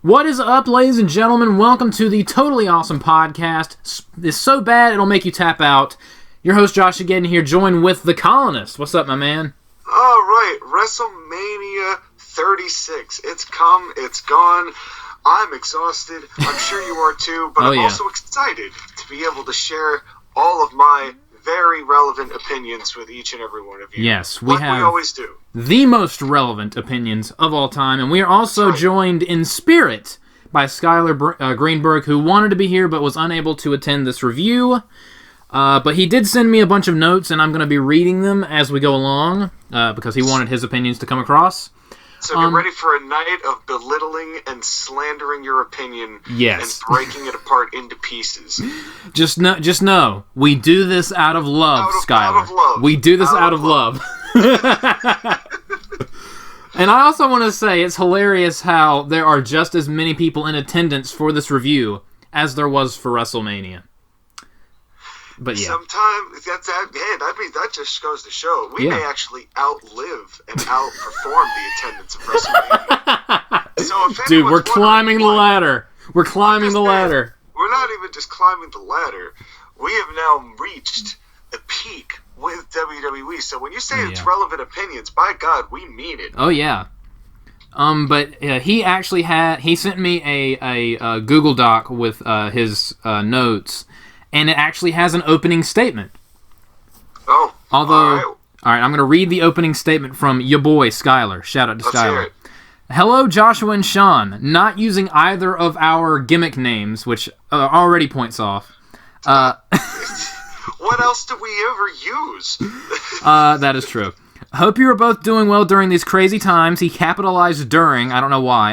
What is up, ladies and gentlemen? Welcome to the Totally Awesome Podcast. It's so bad it'll make you tap out. Your host, JoshAgeddon here, joined with the Colonist. What's up, my man? All right, WrestleMania 36. It's come, it's gone. I'm exhausted. I'm sure you are too, but I'm also excited to be able to share all of my very relevant opinions with each and every one of you. Yes, we always do. The most relevant opinions of all time, and we are also joined in spirit by Skyler Greenberg, who wanted to be here but was unable to attend this review. But he did send me a bunch of notes, and I'm going to be reading them as we go along, because he wanted his opinions to come across. So get ready for a night of belittling and slandering your opinion and breaking it apart into pieces. Just know, we do this out of love, Skyler. Out of love. We do this out of love. And I also want to say it's hilarious how there are just as many people in attendance for this review as there was for WrestleMania. But yeah. Sometimes that just goes to show we may actually outlive and outperform the attendance of WrestleMania. So dude, we're climbing the ladder. We're climbing the ladder. We're not even just climbing the ladder. We have now reached a peak with WWE. So when you say it's relevant opinions, by God, we mean it. Oh yeah. But he actually he sent me a Google Doc with his notes. And it actually has an opening statement. Oh, all right, I'm going to read the opening statement from your boy, Skyler. Shout out to Skyler. Hello, Joshua and Sean. Not using either of our gimmick names, which already points off. What else do we ever use? That is true. Hope you are both doing well during these crazy times. He capitalized during. I don't know why.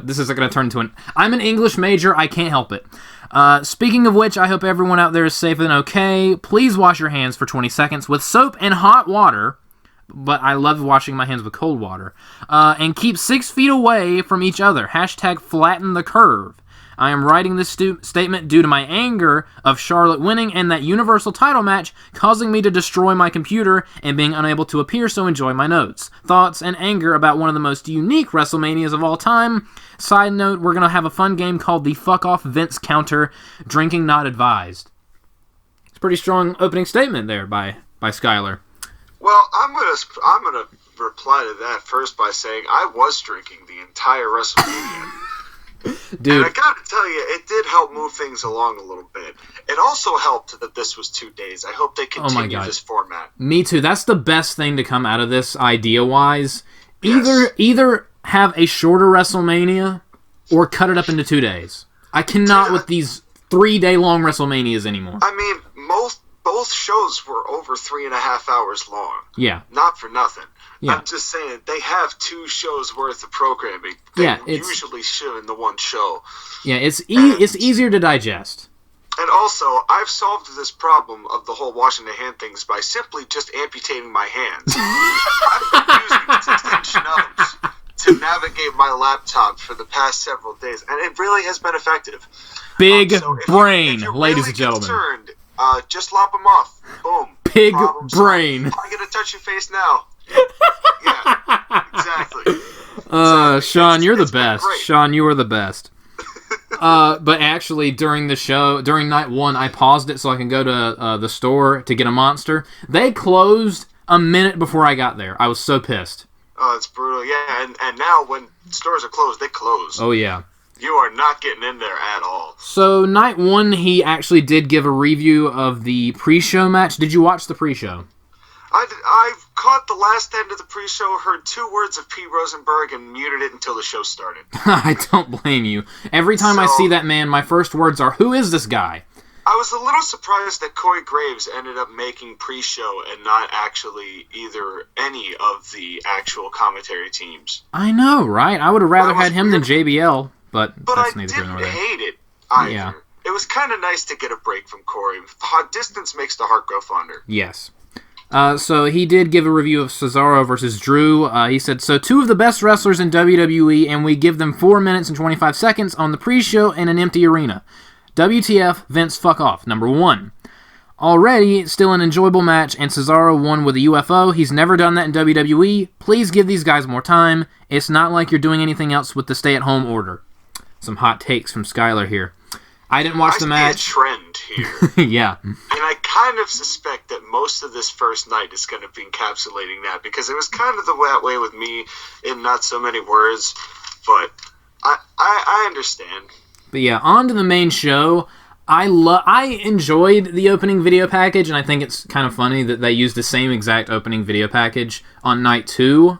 This isn't going to turn into an... I'm an English major. I can't help it. Speaking of which, I hope everyone out there is safe and okay. Please wash your hands for 20 seconds with soap and hot water, but I love washing my hands with cold water. And keep 6 feet away from each other. Hashtag flatten the curve. I am writing this statement due to my anger of Charlotte winning and that Universal title match causing me to destroy my computer and being unable to appear, so enjoy my notes, thoughts, and anger about one of the most unique WrestleManias of all time. Side note, we're going to have a fun game called the Fuck Off Vince Counter, drinking not advised. It's a pretty strong opening statement there by Skyler. Well, I'm gonna reply to that first by saying I was drinking the entire WrestleMania. Dude. And I gotta tell you, it did help move things along a little bit. It also helped that this was 2 days. I hope they continue this format. Me too. That's the best thing to come out of this idea-wise. Either have a shorter WrestleMania or cut it up into 2 days. I cannot with these 3-day-long WrestleManias anymore. I mean, both shows were over 3.5 hours long. Yeah. Not for nothing. Yeah. I'm just saying, they have 2 shows worth of programming. They usually show in the one show. Yeah, it's easier to digest. And also, I've solved this problem of the whole washing the hand things by simply just amputating my hands. I've been using 6-inch nubs to navigate my laptop for the past several days, and it really has been effective. Big brain, if you're ladies really and gentlemen. Concerned, just lop them off. Boom. Big brain. I'm going to touch your face now. Yeah, exactly. Sean, you're the best. Sean, you are the best. But actually, during night 1, I paused it so I can go to the store to get a Monster. They closed a minute before I got there. I was so pissed. Oh, it's brutal. Yeah, and now when stores are closed, they close. Oh, yeah. You are not getting in there at all. So, night 1, he actually did give a review of the pre-show match. Did you watch the pre-show? I caught the last end of the pre-show, heard 2 words of P. Rosenberg, and muted it until the show started. I don't blame you. Every time I see that man, my first words are, who is this guy? I was a little surprised that Corey Graves ended up making pre-show and not actually either any of the actual commentary teams. I know, right? I would have rather had him than JBL, but that's neither here nor there. But I didn't hate it either. Yeah. It was kind of nice to get a break from Corey. Distance makes the heart grow fonder. Yes. So he did give a review of Cesaro versus Drew. He said, so 2 of the best wrestlers in WWE, and we give them 4 minutes and 25 seconds on the pre-show in an empty arena. WTF, Vince, fuck off. Number 1. Already, still an enjoyable match, and Cesaro won with a UFO. He's never done that in WWE. Please give these guys more time. It's not like you're doing anything else with the stay-at-home order. some hot takes from Skyler here. I didn't watch the match. I see a trend here. Yeah. And I kind of suspect that most of this first night is going to be encapsulating that, because it was kind of that way with me in not so many words, but I understand. But yeah, on to the main show. I enjoyed the opening video package, and I think it's kind of funny that they used the same exact opening video package on night 2.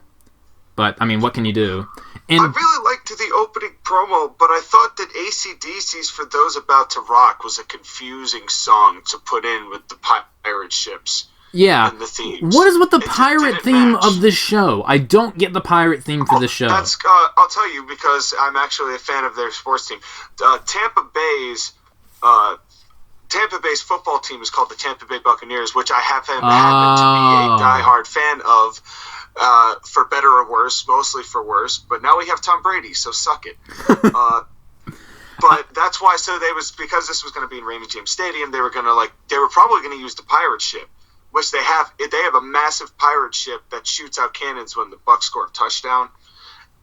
But, I mean, what can you do? And I really liked the opening promo, but I thought that AC/DC's For Those About to Rock was a confusing song to put in with the pirate ships. Yeah. And the themes. What is with the pirate theme of this show? I don't get the pirate theme for this show. That's I'll tell you, because I'm actually a fan of their sports team. Tampa Bay's football team is called the Tampa Bay Buccaneers, which I happen to be a diehard fan of, for better or worse, mostly for worse. But now we have Tom Brady, so suck it. But that's why. So because this was going to be in Raymond James Stadium, they were probably going to use the pirate ship, which they have. They have a massive pirate ship that shoots out cannons when the Bucs score a touchdown.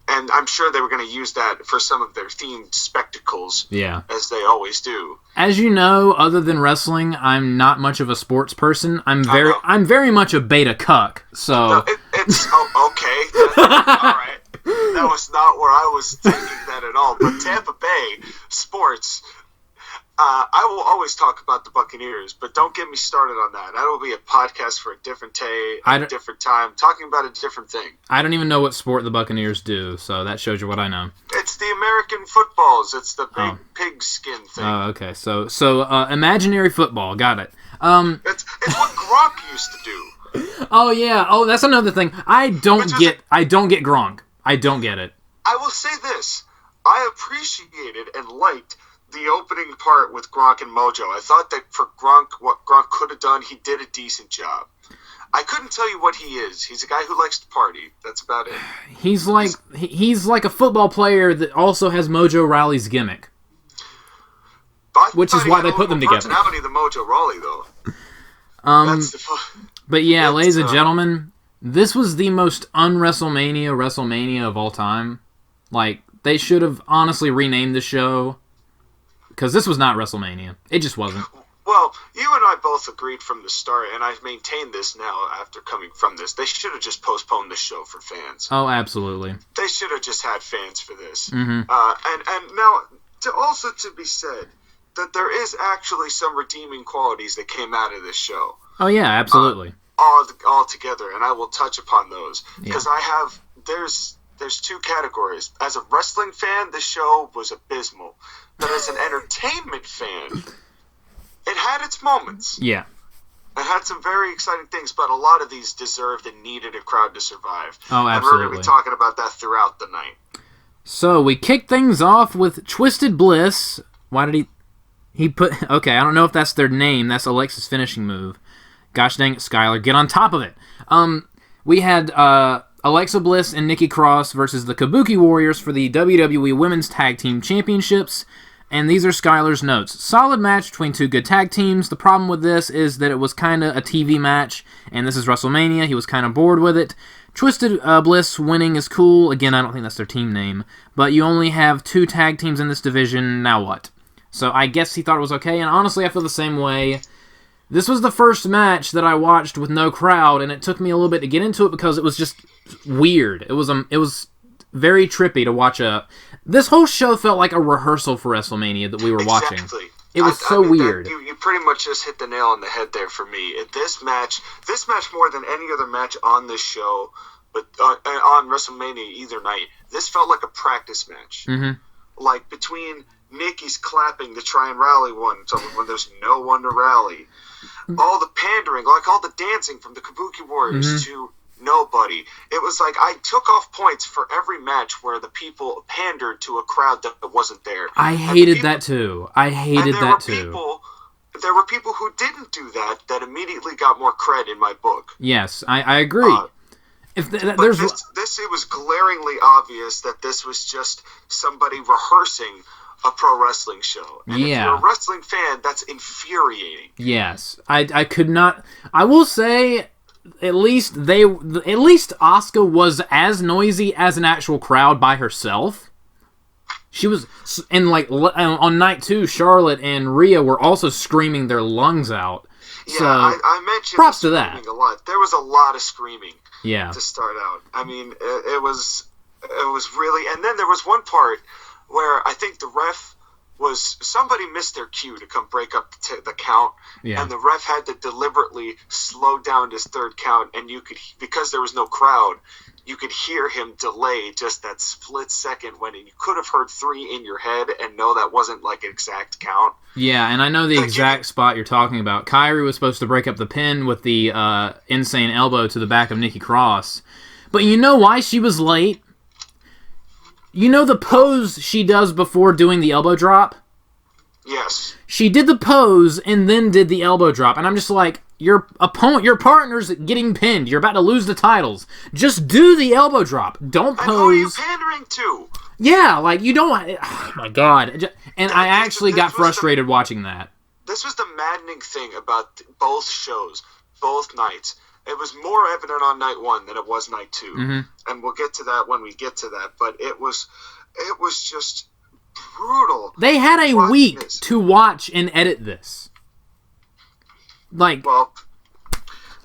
And I'm sure they were going to use that for some of their themed spectacles, as they always do. As you know, other than wrestling, I'm not much of a sports person. I'm very much a beta cuck. So no, it's okay. All right, that was not where I was thinking that at all. But Tampa Bay sports. I will always talk about the Buccaneers, but don't get me started on that. That will be a podcast for a different different time, talking about a different thing. I don't even know what sport the Buccaneers do, so that shows you what I know. It's the American footballs. It's the big pig skin thing. Oh, okay. So imaginary football. Got it. It's what Gronk used to do. Oh yeah. Oh, that's another thing. I don't get Gronk. I don't get it. I will say this: I appreciated and liked the opening part with Gronk and Mojo. I thought that for Gronk, what Gronk could have done, he did a decent job. I couldn't tell you what he is. He's a guy who likes to party. That's about it. He's like a football player that also has Mojo Rawley's gimmick, which is why they put them together. Personality, the Mojo Rawley, though. But yeah, ladies and gentlemen, this was the most WrestleMania of all time. Like, they should have honestly renamed the show. Because this was not WrestleMania. It just wasn't. Well, you and I both agreed from the start, and I've maintained this now after coming from this. They should have just postponed the show for fans. Oh, absolutely. They should have just had fans for this. Mm-hmm. And now, to be said, that there is actually some redeeming qualities that came out of this show. Oh, yeah, absolutely. All together, and I will touch upon those. Because there's two categories. As a wrestling fan, the show was abysmal. But as an entertainment fan, it had its moments. Yeah. It had some very exciting things, but a lot of these deserved and needed a crowd to survive. Oh, absolutely. And we're going to be talking about that throughout the night. So, we kicked things off with Twisted Bliss. Why did he put... Okay, I don't know if that's their name. That's Alexa's finishing move. Gosh dang it, Skyler. Get on top of it. We had... Alexa Bliss and Nikki Cross versus the Kabuki Warriors for the WWE Women's Tag Team Championships. And these are Skyler's notes. Solid match between two good tag teams. The problem with this is that it was kind of a TV match, and this is WrestleMania. He was kind of bored with it. Twisted Bliss winning is cool. Again, I don't think that's their team name. But you only have two tag teams in this division. Now what? So I guess he thought it was okay, and honestly, I feel the same way. This was the first match that I watched with no crowd, and it took me a little bit to get into it because it was just weird. It was very trippy to watch This whole show felt like a rehearsal for WrestleMania that we were watching. It was weird. You pretty much just hit the nail on the head there for me. This match more than any other match on this show, but on WrestleMania either night, this felt like a practice match. Mm-hmm. Like between Nikki's clapping to try and rally one when there's no one to rally. All the pandering, like all the dancing from the Kabuki Warriors to nobody. It was like I took off points for every match where the people pandered to a crowd that wasn't there. I hated that too. There were people who didn't do that immediately got more cred in my book. Yes, I agree. It was glaringly obvious that this was just somebody rehearsing a pro wrestling show. And if you're a wrestling fan, that's infuriating. Yes. I could not... I will say, at least Asuka was as noisy as an actual crowd by herself. She was, and like on night 2, Charlotte and Rhea were also screaming their lungs out. Yeah, so, I mentioned props to that. A lot. There was a lot of screaming. Yeah. To start out, I mean, it was really, and then there was one part where I think the ref somebody missed their cue to come break up the count, and the ref had to deliberately slow down his third count, and you could, because there was no crowd, you could hear him delay just that split second when you could have heard 3 in your head and know that wasn't like an exact count. Yeah, and I know the exact spot you're talking about. Kyrie was supposed to break up the pin with the insane elbow to the back of Nikki Cross. But you know why she was late? You know the pose she does before doing the elbow drop? Yes. She did the pose and then did the elbow drop. And I'm just like, your partner's getting pinned. You're about to lose the titles. Just do the elbow drop. Don't pose. And who are you pandering to? Yeah, like, you don't... Oh, my God. And I actually got frustrated watching that. This was the maddening thing about both shows, both nights. It was more evident on night 1 than it was night 2. Mm-hmm. And we'll get to that when we get to that. But it was just brutal. They had a week to watch and edit this. Like... Well,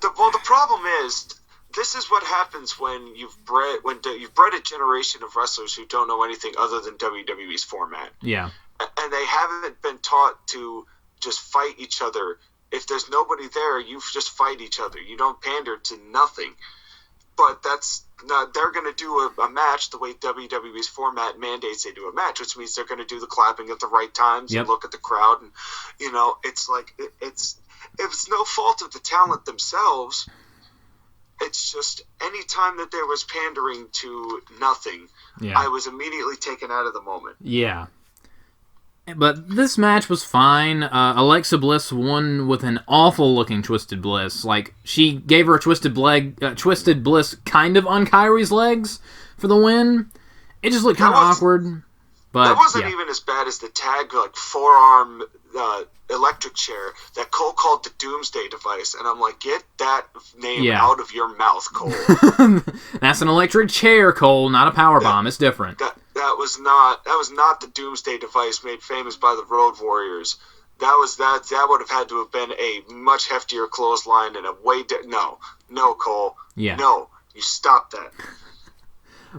the problem is... This is what happens when you've bred a generation of wrestlers who don't know anything other than WWE's format. Yeah. And they haven't been taught to just fight each other. If there's nobody there, you just fight each other. You don't pander to nothing. But that's not, they're going to do a match the way WWE's format mandates they do a match, which means they're going to do the clapping at the right times and look at the crowd. And, it's like, it's no fault of the talent themselves. It's just any time that there was pandering to nothing, I was immediately taken out of the moment. Yeah. But this match was fine. Alexa Bliss won with an awful-looking Twisted Bliss. Like, she gave her a Twisted Bliss kind of on Kyrie's legs for the win. It just looked kind of awkward. But that wasn't even as bad as the tag, like, forearm electric chair that Cole called the Doomsday Device, and I'm like, get that name out of your mouth, Cole. That's an electric chair, Cole, not a power bomb. It's different. That was not the Doomsday Device made famous by the Road Warriors. That would have had to have been a much heftier clothesline and a way no, Cole. Yeah. No, you stop that.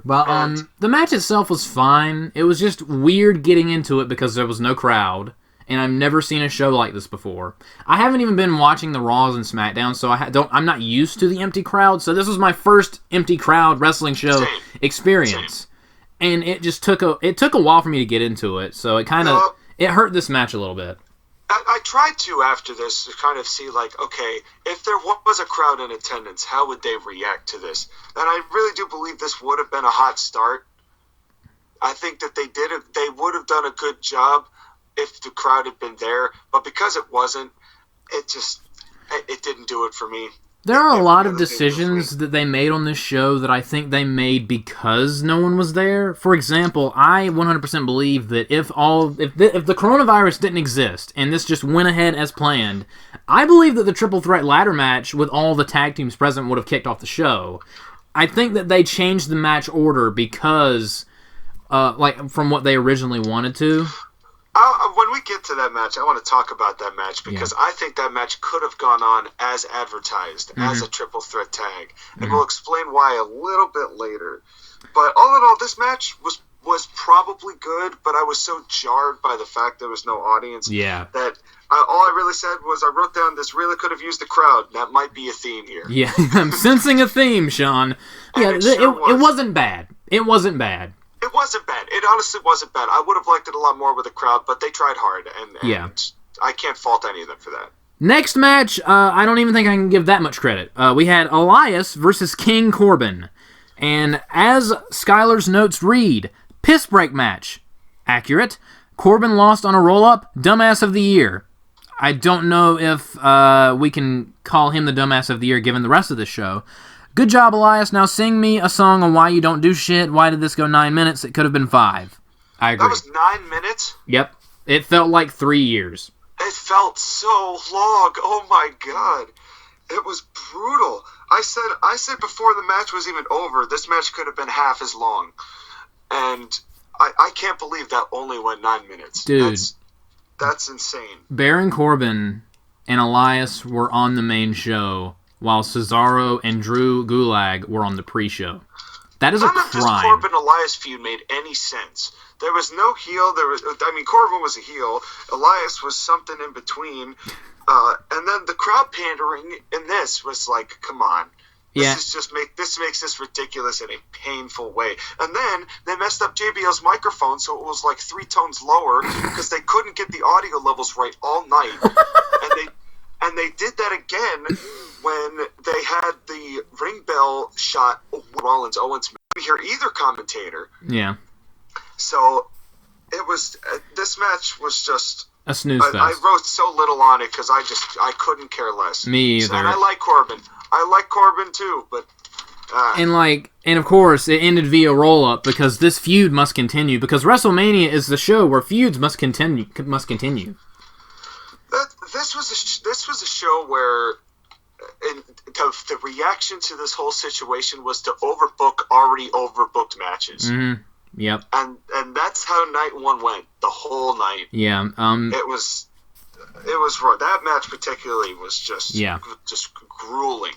But the match itself was fine. It was just weird getting into it because there was no crowd. And I've never seen a show like this before. I haven't even been watching the Raws and SmackDowns, so I'm not used to the empty crowd. So this was my first empty crowd wrestling show experience, and it just took a while for me to get into it. So it it hurt this match a little bit. I tried to after this to kind of see like, okay, if there was a crowd in attendance, how would they react to this? And I really do believe this would have been a hot start. I think that they would have done a good job if the crowd had been there, but because it wasn't, it didn't do it for me. There are a lot of decisions that they made on this show that I think they made because no one was there. For example, I 100% believe that if the coronavirus didn't exist and this just went ahead as planned, I believe that the triple threat ladder match with all the tag teams present would have kicked off the show. I think that they changed the match order because, from what they originally wanted to. When we get to that match, I want to talk about that match because I think that match could have gone on as advertised, as a triple threat tag. And we'll explain why a little bit later. But all in all, this match was probably good, but I was so jarred by the fact there was no audience that all I really said was I wrote down this really could have used the crowd. That might be a theme here. Yeah, I'm sensing a theme, Sean. Yeah, it wasn't bad. It wasn't bad. It wasn't bad. It honestly wasn't bad. I would have liked it a lot more with the crowd, but they tried hard, and I can't fault any of them for that. Next match, I don't even think I can give that much credit. We had Elias versus King Corbin. And as Skyler's notes read, piss break match. Accurate. Corbin lost on a roll-up. Dumbass of the year. I don't know if we can call him the dumbass of the year given the rest of the show. Good job, Elias. Now sing me a song on why you don't do shit. Why did this go 9 minutes? It could have been 5. I agree. That was 9 minutes? Yep. It felt like 3 years. It felt so long. Oh, my God. It was brutal. I said before the match was even over, this match could have been half as long. And I can't believe that only went 9 minutes. Dude. That's insane. Baron Corbin and Elias were on the main show, while Cesaro and Drew Gulak were on the pre-show. That is a crime. None of this Corbin-Elias feud made any sense. There was no heel. Corbin was a heel. Elias was something in between. And then the crowd pandering in this was like, come on. This makes this ridiculous in a painful way. And then they messed up JBL's microphone, so it was like 3 tones lower because they couldn't get the audio levels right all night. and they did that again when they had the ring bell shot. Owens couldn't hear either commentator. Yeah. So it was this match was just a snooze fest. I wrote so little on it because I couldn't care less. Me either. And I like Corbin. I like Corbin too, but and of course it ended via roll up because this feud must continue because WrestleMania is the show where feuds must continue. This was a show where the reaction to this whole situation was to overbook already overbooked matches. Mm-hmm. Yep. And that's how night 1 went. The whole night. Yeah. It was wrong. That match particularly was just grueling.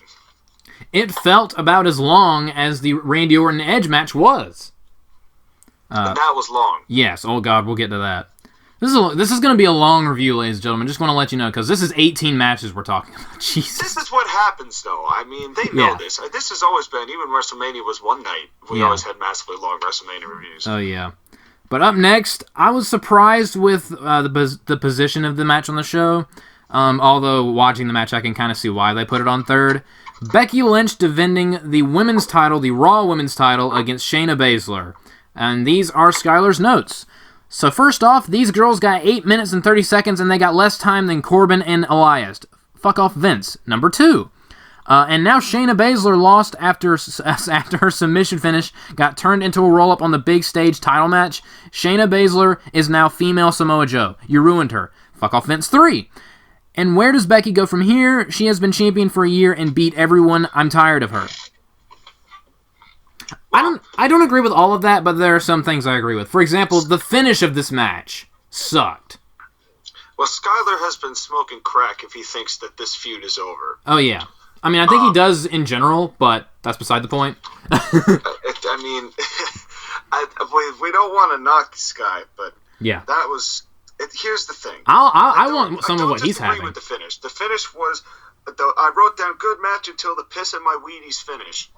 It felt about as long as the Randy Orton Edge match was. And that was long. Yes. Oh God, we'll get to that. This is going to be a long review, ladies and gentlemen. Just want to let you know because this is 18 matches we're talking about. Jesus. This is what happens, though. I mean, they know this. This has always been. Even WrestleMania was one night. We always had massively long WrestleMania reviews. Oh yeah. But up next, I was surprised with the position of the match on the show. Although watching the match, I can kind of see why they put it on third. Becky Lynch defending the women's title, the Raw women's title, against Shayna Baszler. And these are Skyler's notes. So first off, these girls got 8 minutes and 30 seconds, and they got less time than Corbin and Elias. Fuck off Vince. Number 2. And now Shayna Baszler lost after her submission finish got turned into a roll-up on the big stage title match. Shayna Baszler is now female Samoa Joe. You ruined her. Fuck off Vince. 3. And where does Becky go from here? She has been champion for a year and beat everyone. I'm tired of her. I don't agree with all of that, but there are some things I agree with. For example, the finish of this match sucked. Well, Skyler has been smoking crack if he thinks that this feud is over. Oh, yeah. I mean, I think he does in general, but that's beside the point. I mean, we don't want to knock Sky, but yeah, that was... here's the thing. I want some of what he's having. With the finish. The finish was... I wrote down good match until the piss in my Wheaties finish.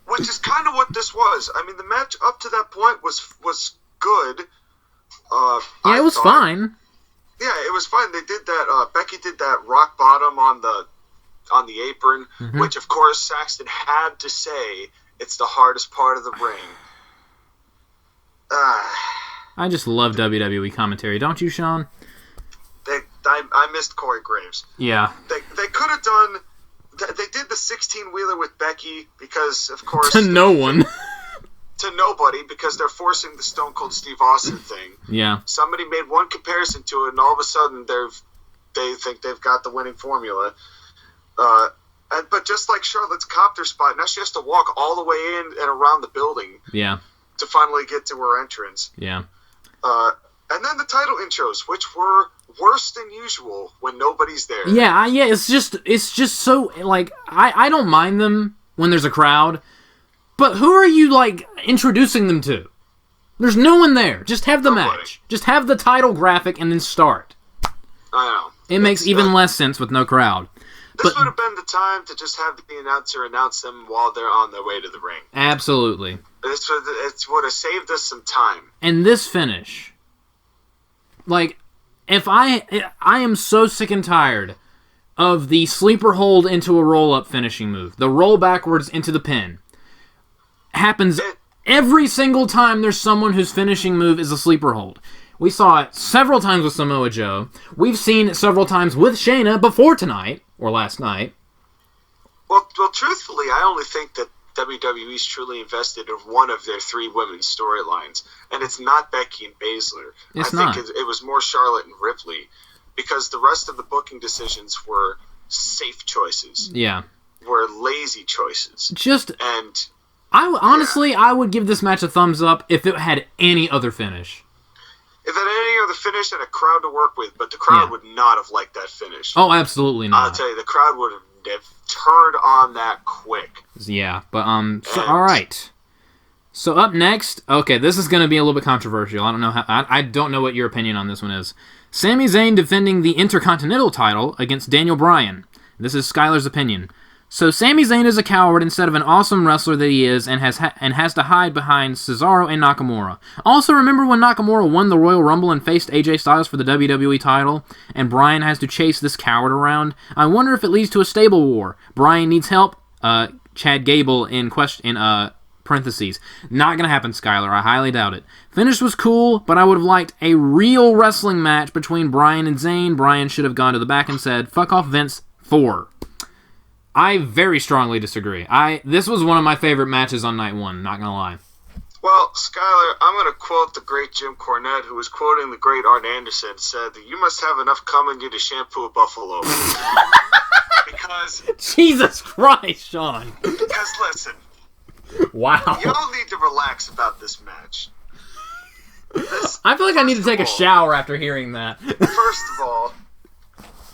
Which is kind of what this was. I mean, the match up to that point was good. Yeah, it was fine. Yeah, it was fine. They did that. Becky did that rock bottom on the apron, which of course Saxton had to say it's the hardest part of the ring. I just love WWE commentary, don't you, Sean? I missed Corey Graves. Yeah. They could have done. They did the 16-wheeler with Becky because, of course... to no one. To nobody, because they're forcing the Stone Cold Steve Austin thing. Yeah. Somebody made one comparison to it, and all of a sudden they think they've got the winning formula. But just like Charlotte's copter spot, now she has to walk all the way in and around the building. Yeah. To finally get to her entrance. Yeah. And then the title intros, which were worse than usual when nobody's there. Yeah, it's just so, like, I don't mind them when there's a crowd, but who are you, like, introducing them to? There's no one there. Just have the match. Just have the title graphic and then start. I know. It makes even less sense with no crowd. This would have been the time to just have the announcer announce them while they're on their way to the ring. Absolutely. It would have saved us some time. And this finish... Like, if I am so sick and tired of the sleeper hold into a roll-up finishing move. The roll backwards into the pin. Happens every single time there's someone whose finishing move is a sleeper hold. We saw it several times with Samoa Joe. We've seen it several times with Shayna before tonight, or last night. Well, truthfully, I only think that WWE's truly invested in one of their 3 women's storylines, and it's not Becky and Baszler. I think it was more Charlotte and Ripley, because the rest of the booking decisions were safe choices. Yeah. Were lazy choices. I would give this match a thumbs up if it had any other finish. If it had any other finish and a crowd to work with, but the crowd would not have liked that finish. Oh, absolutely not. I'll tell you, the crowd would have turned on that quick. Yeah, but all right. So up next, okay, this is going to be a little bit controversial. I don't know what your opinion on this one is. Sami Zayn defending the Intercontinental title against Daniel Bryan. This is Skyler's opinion. So Sami Zayn is a coward instead of an awesome wrestler that he is, and has to hide behind Cesaro and Nakamura. Also, remember when Nakamura won the Royal Rumble and faced AJ Styles for the WWE title, and Bryan has to chase this coward around? I wonder if it leads to a stable war. Bryan needs help. Chad Gable in parentheses. Not gonna happen, Skyler. I highly doubt it. Finish was cool, but I would have liked a real wrestling match between Bryan and Zayn. Bryan should have gone to the back and said, "Fuck off, Vince." 4. I very strongly disagree. This was one of my favorite matches on night one, not gonna lie. Well, Skyler, I'm going to quote the great Jim Cornette, who was quoting the great Arn Anderson, said that you must have enough cum in you to shampoo a buffalo. Because... Jesus Christ, Sean. Because, listen. Wow. Y'all need to relax about this match. I feel like I need to take a shower after hearing that. First of all,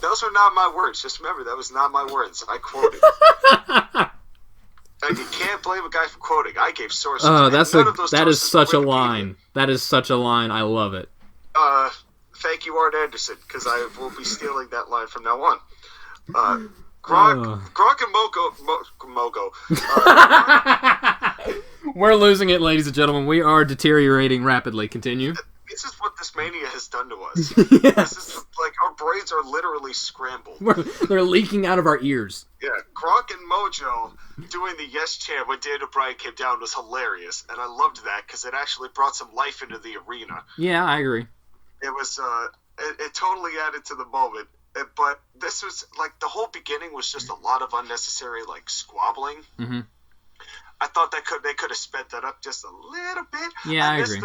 those are not my words. Just remember, that was not my words. I quoted. And you can't blame a guy for quoting. I gave sources. Oh, that is such a line. That is such a line. I love it. Thank you, Arn Anderson, because I will be stealing that line from now on. Gronk and Mogo. We're losing it, ladies and gentlemen. We are deteriorating rapidly. Continue. This is what this mania has done to us. Yes. This is like our brains are literally scrambled. They're leaking out of our ears. Yeah, Gronk and Mojo doing the yes chant when Daniel Bryan came down was hilarious, and I loved that because it actually brought some life into the arena. Yeah, I agree. It was it totally added to the moment. But this was like the whole beginning was just a lot of unnecessary like squabbling. Mm-hmm. I thought they could have sped that up just a little bit. Yeah, I agree.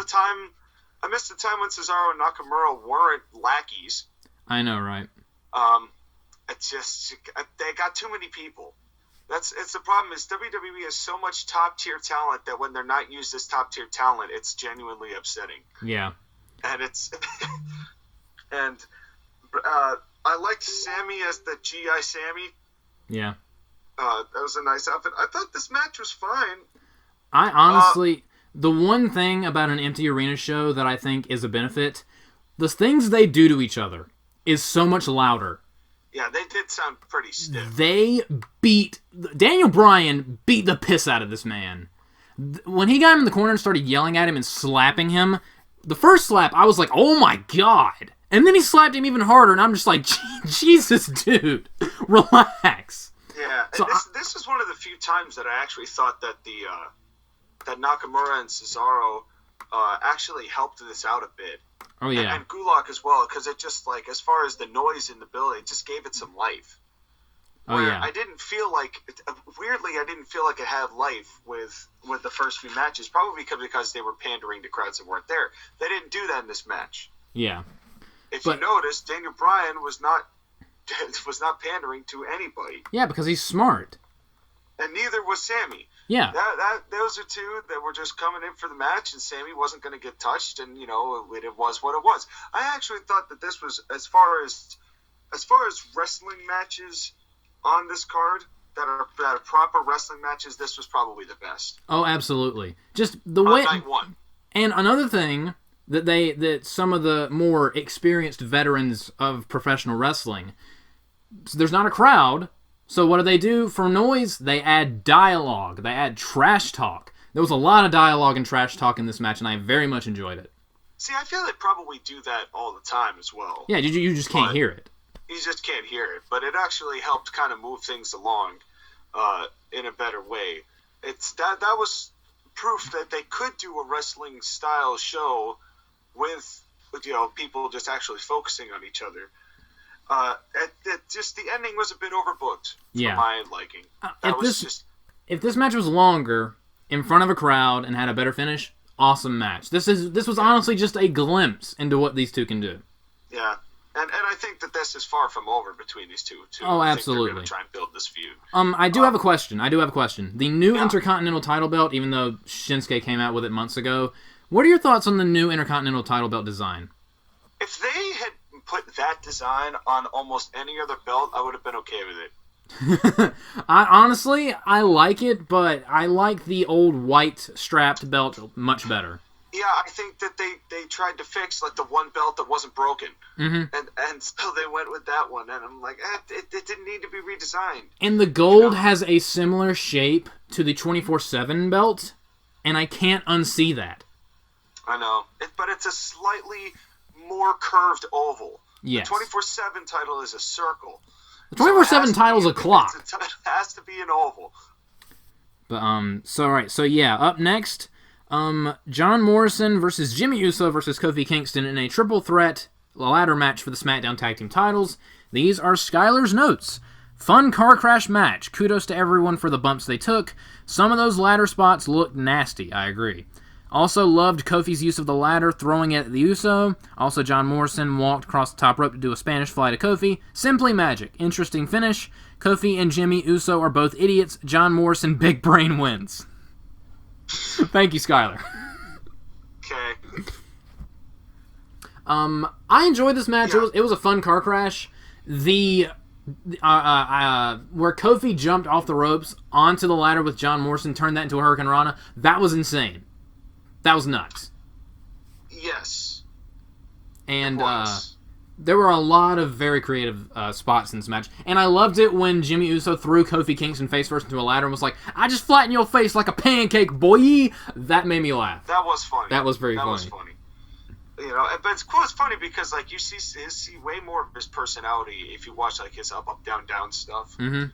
I missed the time when Cesaro and Nakamura weren't lackeys. I know, right? They got too many people. It's the problem is WWE has so much top tier talent that when they're not used as top tier talent, it's genuinely upsetting. Yeah. And I liked Sammy as the GI Sammy. Yeah. That was a nice outfit. I thought this match was fine. I honestly, the one thing about an empty arena show that I think is a benefit, the things they do to each other is so much louder. Yeah, they did sound pretty stiff. Daniel Bryan beat the piss out of this man. When he got him in the corner and started yelling at him and slapping him, the first slap, I was like, oh my God. And then he slapped him even harder, and I'm just like, Jesus, dude, relax. Yeah, so this is one of the few times that I actually thought that that Nakamura and Cesaro actually helped this out a bit. Oh yeah, and Gulak as well, because it just like as far as the noise in the building, it just gave it some life. Oh yeah, I didn't feel like it had life with the first few matches, probably because they were pandering to crowds that weren't there. They didn't do that in this match. Yeah, if you notice, Daniel Bryan was not pandering to anybody. Yeah, because he's smart. And neither was Sammy. Yeah. Those are two that were just coming in for the match, and Sammy wasn't going to get touched, and it was what it was. I actually thought that this was as far as wrestling matches on this card that are proper wrestling matches. This was probably the best. Oh, absolutely. Just the way. Night one. And another thing that some of the more experienced veterans of professional wrestling, there's not a crowd. So what do? For noise, they add dialogue. They add trash talk. There was a lot of dialogue and trash talk in this match, and I very much enjoyed it. See, I feel they probably do that all the time as well. Yeah, you just can't hear it. You just can't hear it, but it actually helped kind of move things along in a better way. That was proof that they could do a wrestling style show with people just actually focusing on each other. Just the ending was a bit overbooked for my liking. If this match was longer, in front of a crowd, and had a better finish, awesome match. This was honestly just a glimpse into what these two can do. Yeah, And I think that this is far from over between these two, too. Oh, absolutely. I think they're going to try and build this feud. I do have a question. The new Intercontinental title belt, even though Shinsuke came out with it months ago, what are your thoughts on the new Intercontinental title belt design? If they had put that design on almost any other belt, I would have been okay with it. I like it, but I like the old white strapped belt much better. Yeah, I think that they tried to fix like the one belt that wasn't broken, and so they went with that one, and I'm like, it didn't need to be redesigned. And the gold has a similar shape to the 24/7 belt, and I can't unsee that. I know, but it's a slightly more curved oval. Yes. The 24/7 title is a circle. The 24/7 title is a clock. It has to be an oval. But up next. John Morrison versus Jimmy Uso versus Kofi Kingston in a triple threat ladder match for the SmackDown Tag Team titles. These are Skyler's notes. Fun car crash match. Kudos to everyone for the bumps they took. Some of those ladder spots looked nasty, I agree. Also loved Kofi's use of the ladder, throwing it at the Uso. Also, John Morrison walked across the top rope to do a Spanish fly to Kofi. Simply magic. Interesting finish. Kofi and Jimmy Uso are both idiots. John Morrison, big brain wins. Thank you, Skyler. Okay. I enjoyed this match. Yeah. It was a fun car crash. Where Kofi jumped off the ropes onto the ladder with John Morrison, turned that into a Hurricane Rana. That was insane. That was nuts. Yes. And there were a lot of very creative spots in this match. And I loved it when Jimmy Uso threw Kofi Kingston face first into a ladder and was like, I just flattened your face like a pancake, boy. That made me laugh. That was funny. That was very funny. That was funny. You know, but it's cool. It's funny because like you see way more of his personality if you watch like his up, down, down stuff. Mm-hmm.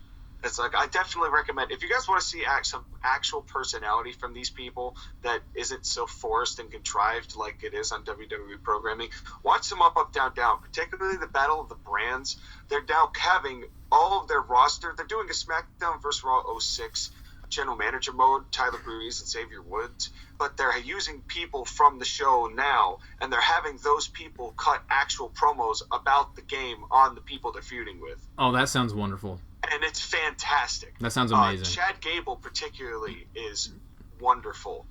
It's like I definitely recommend if you guys want to see some actual personality from these people that isn't so forced and contrived like it is on WWE programming. Watch some up, down, down. Particularly the Battle of the Brands. They're now having all of their roster. They're doing a SmackDown vs. Raw 06 general manager mode. Tyler Breeze and Xavier Woods. But they're using people from the show now, and they're having those people cut actual promos about the game on the people they're feuding with. Oh, that sounds wonderful. And it's fantastic. That sounds amazing. Chad Gable particularly is wonderful.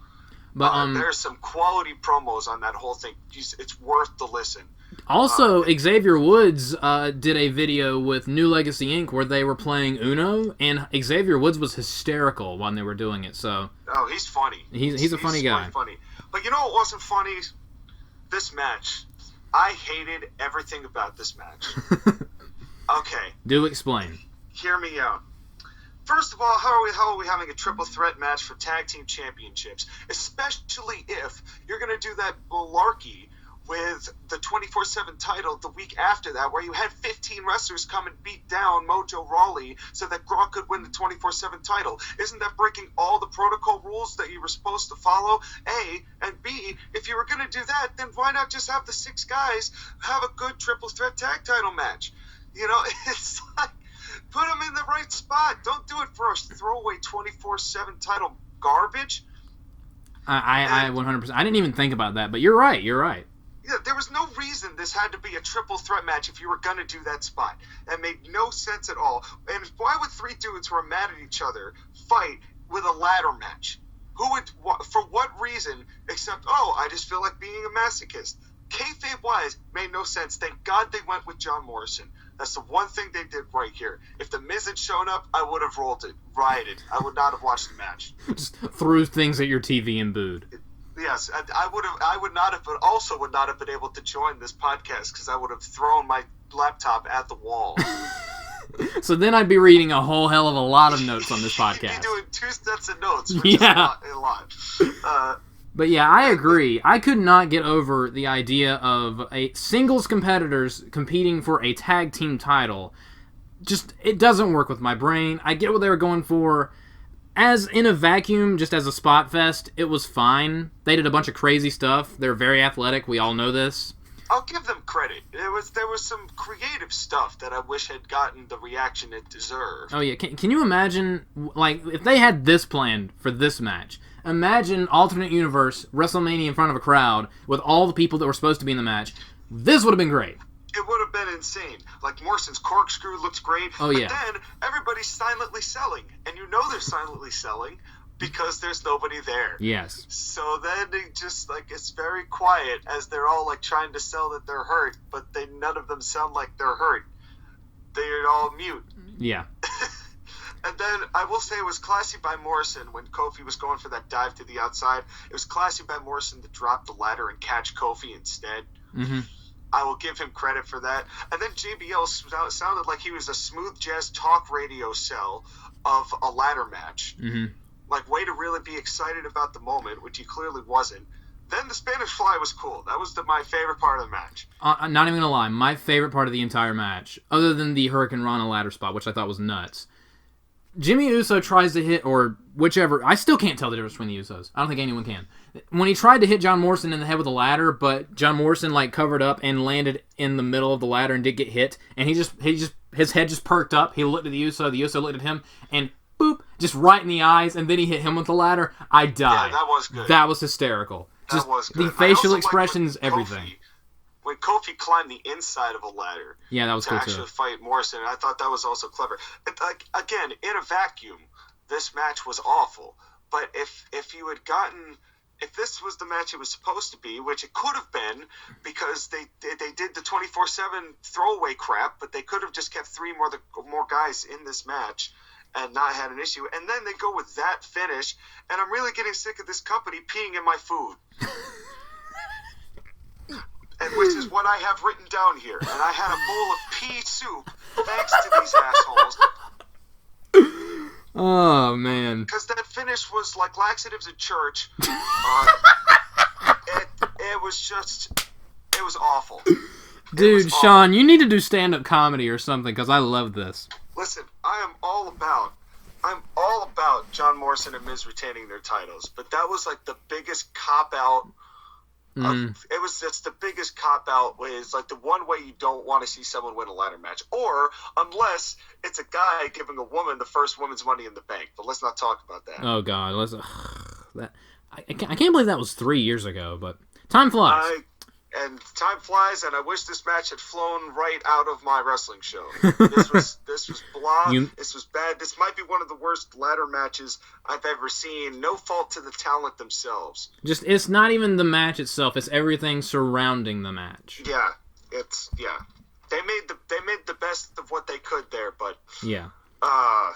But there's some quality promos on that whole thing. It's worth the listen. Also, Xavier Woods did a video with New Legacy Inc. where they were playing Uno, and Xavier Woods was hysterical when they were doing it. So he's funny. He's a funny guy. Really funny. But you know what wasn't funny? This match. I hated everything about this match. Okay. Do explain. Hear me out. First of all, how are we having a triple threat match for tag team championships? Especially if you're going to do that malarkey with the 24/7 title the week after that, where you had 15 wrestlers come and beat down Mojo Rawley so that Gronk could win the 24/7 title. Isn't that breaking all the protocol rules that you were supposed to follow? A, and B, if you were going to do that, then why not just have the 6 guys have a good triple threat tag title match? You know, it's like, put them in the right spot. Don't do it for a throwaway 24/7 title garbage. I 100%. I didn't even think about that, but you're right. Yeah, there was no reason this had to be a triple threat match if you were going to do that spot. That made no sense at all. And why would 3 dudes who are mad at each other fight with a ladder match? For what reason, except, I just feel like being a masochist. Kayfabe-wise, made no sense. Thank God they went with John Morrison. That's the one thing they did right here. If The Miz had shown up, I would have rioted. I would not have watched the match. Just threw things at your TV and booed. Yes, I would not have, but also would not have been able to join this podcast because I would have thrown my laptop at the wall. So then I'd be reading a whole hell of a lot of notes on this podcast. You'd be doing 2 sets of notes, which is a lot. But yeah, I agree. I could not get over the idea of a singles competitors competing for a tag team title. Just, it doesn't work with my brain. I get what they were going for. As in a vacuum, just as a spot fest, it was fine. They did a bunch of crazy stuff. They're very athletic. We all know this. I'll give them credit. There was some creative stuff that I wish had gotten the reaction it deserved. Oh yeah, can you imagine, like, if they had this planned for this match? Imagine alternate universe WrestleMania in front of a crowd with all the people that were supposed to be in the match. This would have been great. It would have been insane. Like, Morrison's corkscrew looks great. Oh, yeah. But then everybody's silently selling. And you know they're silently selling because there's nobody there. Yes. So then they just, like, it's very quiet as they're all, like, trying to sell that they're hurt, but none of them sound like they're hurt. They're all mute. Yeah. And then I will say it was classy by Morrison when Kofi was going for that dive to the outside. It was classy by Morrison to drop the ladder and catch Kofi instead. Mm-hmm. I will give him credit for that. And then JBL sounded like he was a smooth jazz talk radio sell of a ladder match. Mm-hmm. Like, way to really be excited about the moment, which he clearly wasn't. Then the Spanish Fly was cool. That was my favorite part of the match. I'm not even going to lie. My favorite part of the entire match, other than the Hurricane Rana ladder spot, which I thought was nuts, Jimmy Uso tries to hit, or whichever, I still can't tell the difference between the Usos. I don't think anyone can. When he tried to hit John Morrison in the head with a ladder, but John Morrison, like, covered up and landed in the middle of the ladder and did get hit, and his head just perked up. He looked at the Uso looked at him, and boop, just right in the eyes, and then he hit him with the ladder. I died. Yeah, that was good. That was hysterical. That was good. The facial expressions, everything. When Kofi climbed the inside of a ladder, yeah, that was cool too. To actually fight Morrison, I thought that was also clever. Like, again, in a vacuum, this match was awful. But if you had gotten, if this was the match it was supposed to be, which it could have been, because they did the 24/7 throwaway crap, but they could have just kept three more guys in this match and not had an issue. And then they go with that finish, and I'm really getting sick of this company peeing in my food. And which is what I have written down here. And I had a bowl of pea soup thanks to these assholes. Oh, man. Because that finish was like laxatives at church. It was awful. Dude, Sean, you need to do stand-up comedy or something, because I love this. Listen, I'm all about John Morrison and Miz retaining their titles. But that was like the biggest cop-out. It was just the biggest cop-out. It's like the one way you don't want to see someone win a ladder match. Or, unless it's a guy giving a woman the first woman's Money in the Bank. But let's not talk about that. Oh, God. I can't believe that was 3 years ago, but time flies. And time flies, and I wish this match had flown right out of my wrestling show. This was blah. This was bad. This might be one of the worst ladder matches I've ever seen. No fault to the talent themselves. It's not even the match itself. It's everything surrounding the match. Yeah, They made the best of what they could there, but yeah. I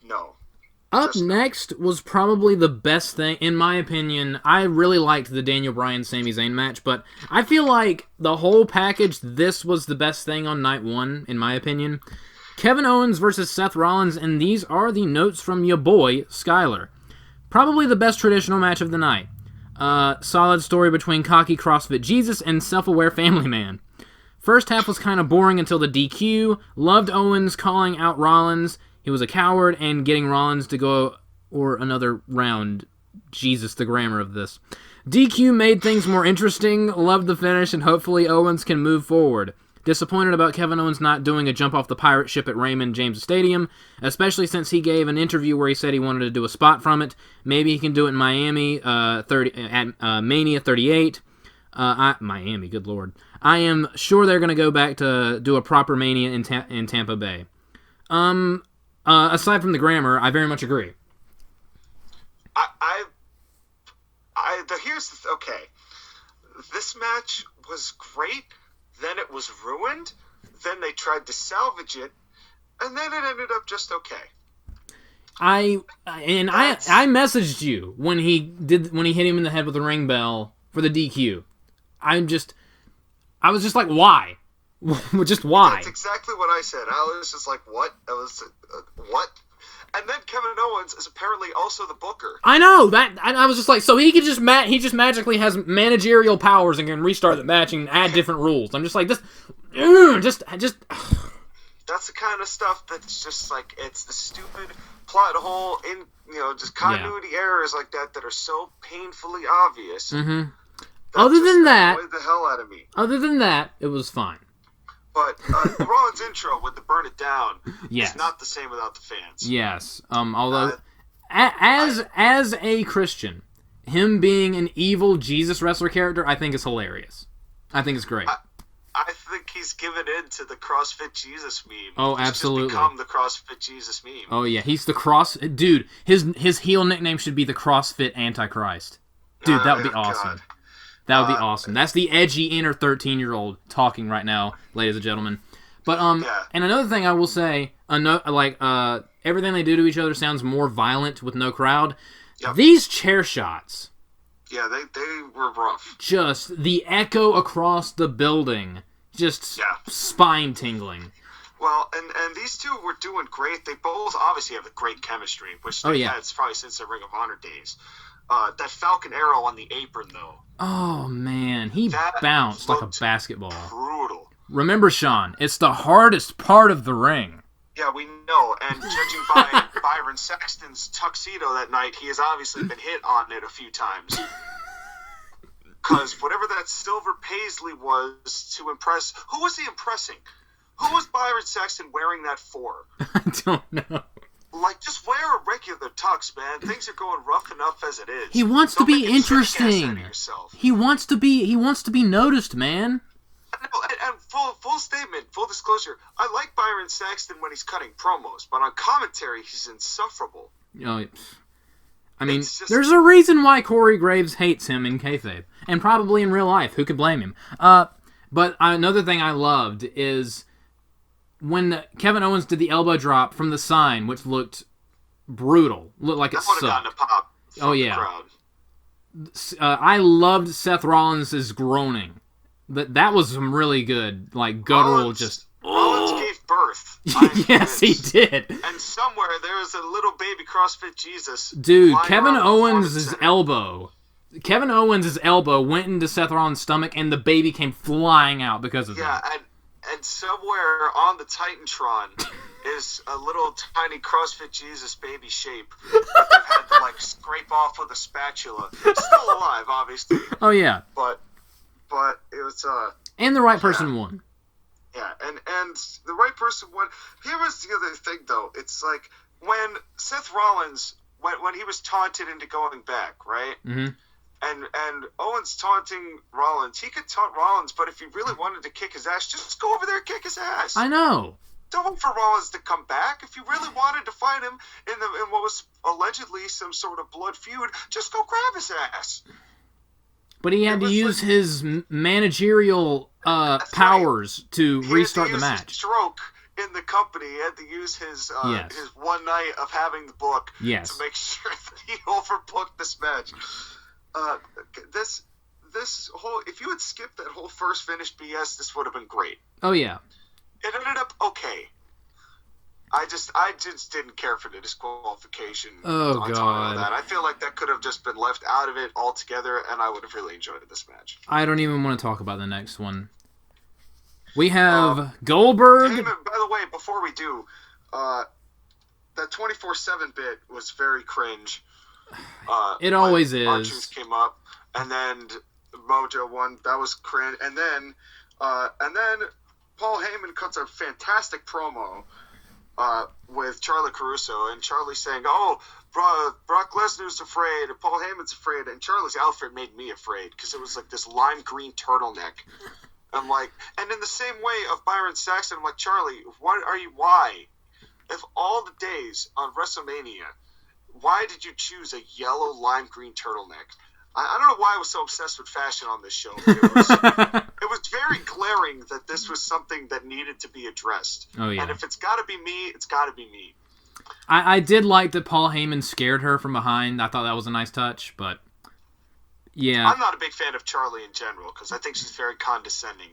no. Up next was probably the best thing, in my opinion. I really liked the Daniel Bryan-Sami Zayn match, but I feel like the whole package, this was the best thing on night one, in my opinion. Kevin Owens versus Seth Rollins, and these are the notes from your boy, Skyler. Probably the best traditional match of the night. Solid story between cocky CrossFit Jesus and self-aware family man. First half was kind of boring until the DQ. Loved Owens calling out Rollins. He was a coward, and getting Rollins to go or another round. Jesus, the grammar of this. DQ made things more interesting. Loved the finish, and hopefully Owens can move forward. Disappointed about Kevin Owens not doing a jump off the pirate ship at Raymond James Stadium, especially since he gave an interview where he said he wanted to do a spot from it. Maybe he can do it in Miami at Mania 38. Miami, good lord. I am sure they're going to go back to do a proper Mania in Tampa Bay. Aside from the grammar, I very much agree. Okay. This match was great, then it was ruined, then they tried to salvage it, and then it ended up just okay. I messaged you when he hit him in the head with the ring bell for the DQ. I was just like, why? Just why? That's exactly what I said. I was just like, what? What? And then Kevin Owens is apparently also the booker. I know that. I was just like, so he could he just magically has managerial powers and can restart the match and add different rules. I'm just like, just. That's the kind of stuff that's just like, it's the stupid plot hole in, just continuity errors like that are so painfully obvious. Mm-hmm. Other than that, annoyed the hell out of me. Other than that, it was fine. But the Rollins intro with the "Burn It Down" is not the same without the fans. Yes. Although, as a Christian, him being an evil Jesus wrestler character, I think is hilarious. I think it's great. I think he's given in to the CrossFit Jesus meme. Oh, absolutely. He's just become the CrossFit Jesus meme. Oh yeah, he's the dude. His heel nickname should be the CrossFit Antichrist. Dude, that would be awesome. God. That would be awesome. That's the edgy inner 13-year-old talking right now, ladies and gentlemen. But and another thing I will say, everything they do to each other sounds more violent with no crowd. Yep. These chair shots. Yeah, they were rough. Just the echo across the building, just spine tingling. Well, and these two were doing great. They both obviously have a great chemistry, which they've had probably since their Ring of Honor days. That Falcon Arrow on the apron, though. Oh, man. He bounced like a basketball. Brutal. Remember, Sean, it's the hardest part of the ring. Yeah, we know. And judging by Byron Saxton's tuxedo that night, he has obviously been hit on it a few times. Because whatever that silver paisley was to impress... Who was he impressing? Who was Byron Saxton wearing that for? I don't know. Like, just wear a regular tux, man. Things are going rough enough as it is. He wants to be interesting. He wants to be noticed, man. And full statement, full disclosure, I like Byron Saxton when he's cutting promos, but on commentary, he's insufferable. I mean, there's a reason why Corey Graves hates him in kayfabe, and probably in real life. Who could blame him? But another thing I loved is when Kevin Owens did the elbow drop from the sign, which looked brutal, looked like it sucked. That would have gotten a pop from the crowd. I loved Seth Rollins' groaning. That was some really good, like, guttural, Rollins gave birth. Yes, he did. And somewhere there was a little baby CrossFit Jesus. Dude, Kevin Owens' elbow went into Seth Rollins' stomach, and the baby came flying out because of that. Yeah, and somewhere on the Titantron is a little tiny CrossFit Jesus baby shape that they've had to, like, scrape off with a spatula. It's still alive, obviously. Oh, yeah. But it was and the right person won. Yeah, and the right person won. Here was the other thing, though. It's like when Seth Rollins, when he was taunted into going back, right? Mm-hmm. And Owens taunting Rollins. He could taunt Rollins, but if he really wanted to kick his ass, just go over there and kick his ass. I know. Don't wait for Rollins to come back. If you really wanted to fight him in what was allegedly some sort of blood feud, just go grab his ass. But he had to use his managerial powers to restart the match. His stroke in the company. He had to use his one night of having the book to make sure that he overbooked this match. This whole, if you had skipped that whole first finish BS, this would have been great. Oh yeah. It ended up okay. I just didn't care for the disqualification. Oh, God. That. I feel like that could have just been left out of it altogether, and I would have really enjoyed this match. I don't even want to talk about the next one. We have Goldberg. Heyman, by the way, before we do, that 24/7 bit was very cringe. It always is. R-Truth came up, and then Mojo won. That was cringe. And then Paul Heyman cuts a fantastic promo with Charlie Caruso, and Charlie saying, "Oh, Brock Lesnar's afraid, and Paul Heyman's afraid," and Charlie's outfit made me afraid because it was like this lime green turtleneck. I'm like, and in the same way of Byron Saxton, I'm like, Charlie, why? Of all the days on WrestleMania, why did you choose a yellow lime green turtleneck? I don't know why I was so obsessed with fashion on this show. It was very glaring that this was something that needed to be addressed. Oh, yeah. And if it's got to be me, it's got to be me. I did like that Paul Heyman scared her from behind. I thought that was a nice touch, but yeah. I'm not a big fan of Charlie in general because I think she's very condescending.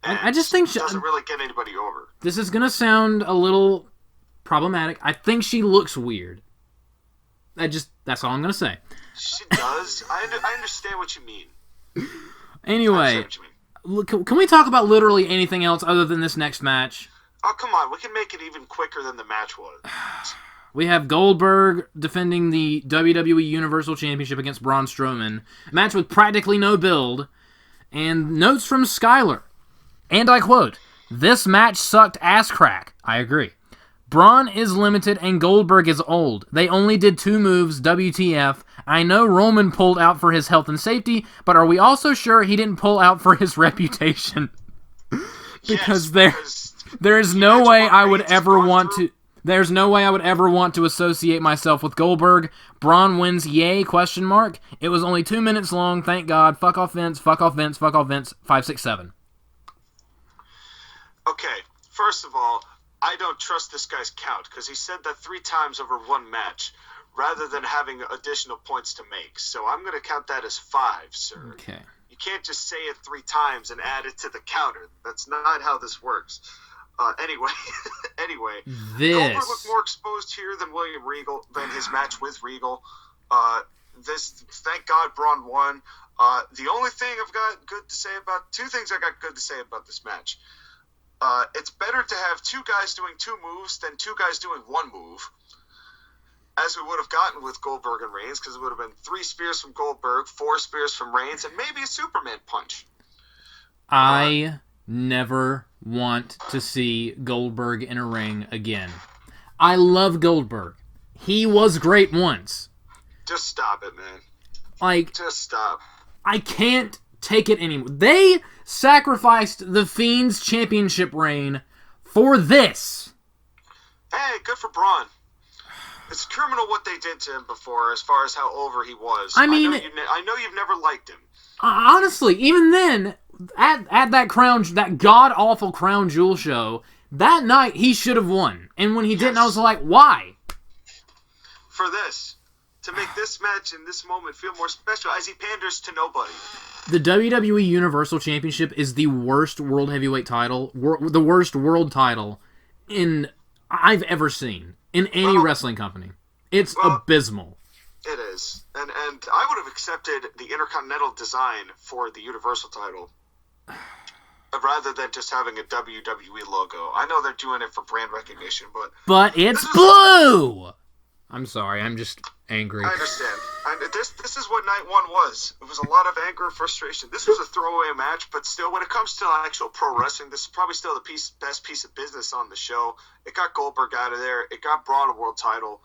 And I just think she doesn't really get anybody over. This is going to sound a little problematic. I think she looks weird. That's all I'm going to say. She does. I understand what you mean. Anyway, can we talk about literally anything else other than this next match? Oh, come on. We can make it even quicker than the match was. We have Goldberg defending the WWE Universal Championship against Braun Strowman. A match with practically no build. And notes from Skyler. And I quote, "This match sucked ass crack." I agree. Braun is limited and Goldberg is old. They only did 2 moves, WTF. I know Roman pulled out for his health and safety, but are we also sure he didn't pull out for his reputation? Because there is no way I would ever want to. There's no way I would ever want to associate myself with Goldberg. Braun wins, yay, question mark. It was only 2 minutes long, thank God. Fuck off Vince, fuck off Vince, fuck off Vince. 5, 6, 7. Okay, first of all, I don't trust this guy's count, because he said that 3 times over one match, rather than having additional points to make. So I'm going to count that as 5, sir. Okay. You can't just say it 3 times and add it to the counter. That's not how this works. Anyway, Goldberg looked more exposed here than than his match with Regal. Thank God Braun won. The only thing I've got good to say about, 2 things I got good to say about this match. It's better to have 2 guys doing 2 moves than 2 guys doing 1 move, as we would have gotten with Goldberg and Reigns, because it would have been 3 spears from Goldberg, 4 spears from Reigns, and maybe a Superman punch. I never want to see Goldberg in a ring again. I love Goldberg. He was great once. Just stop it, man. Just stop. I can't take it anymore. They sacrificed the Fiend's championship reign for this. Hey, good for Braun. It's criminal what they did to him before, as far as how over he was. I mean, I know you've never liked him. Honestly, even then, at that god-awful Crown Jewel show, that night he should have won. And when he didn't, I was like, why? For this. To make this match in this moment feel more special, as he panders to nobody. The WWE Universal Championship is the worst world heavyweight title, the worst world title I've ever seen in any wrestling company. It's abysmal. It is. And I would have accepted the Intercontinental design for the Universal title rather than just having a WWE logo. I know they're doing it for brand recognition, but it's blue! I'm sorry, I'm just angry. I understand. This is what night 1 was. It was a lot of anger and frustration. This was a throwaway match, but still, when it comes to actual pro wrestling, this is probably still the best piece of business on the show. It got Goldberg out of there. It got Braun a world title.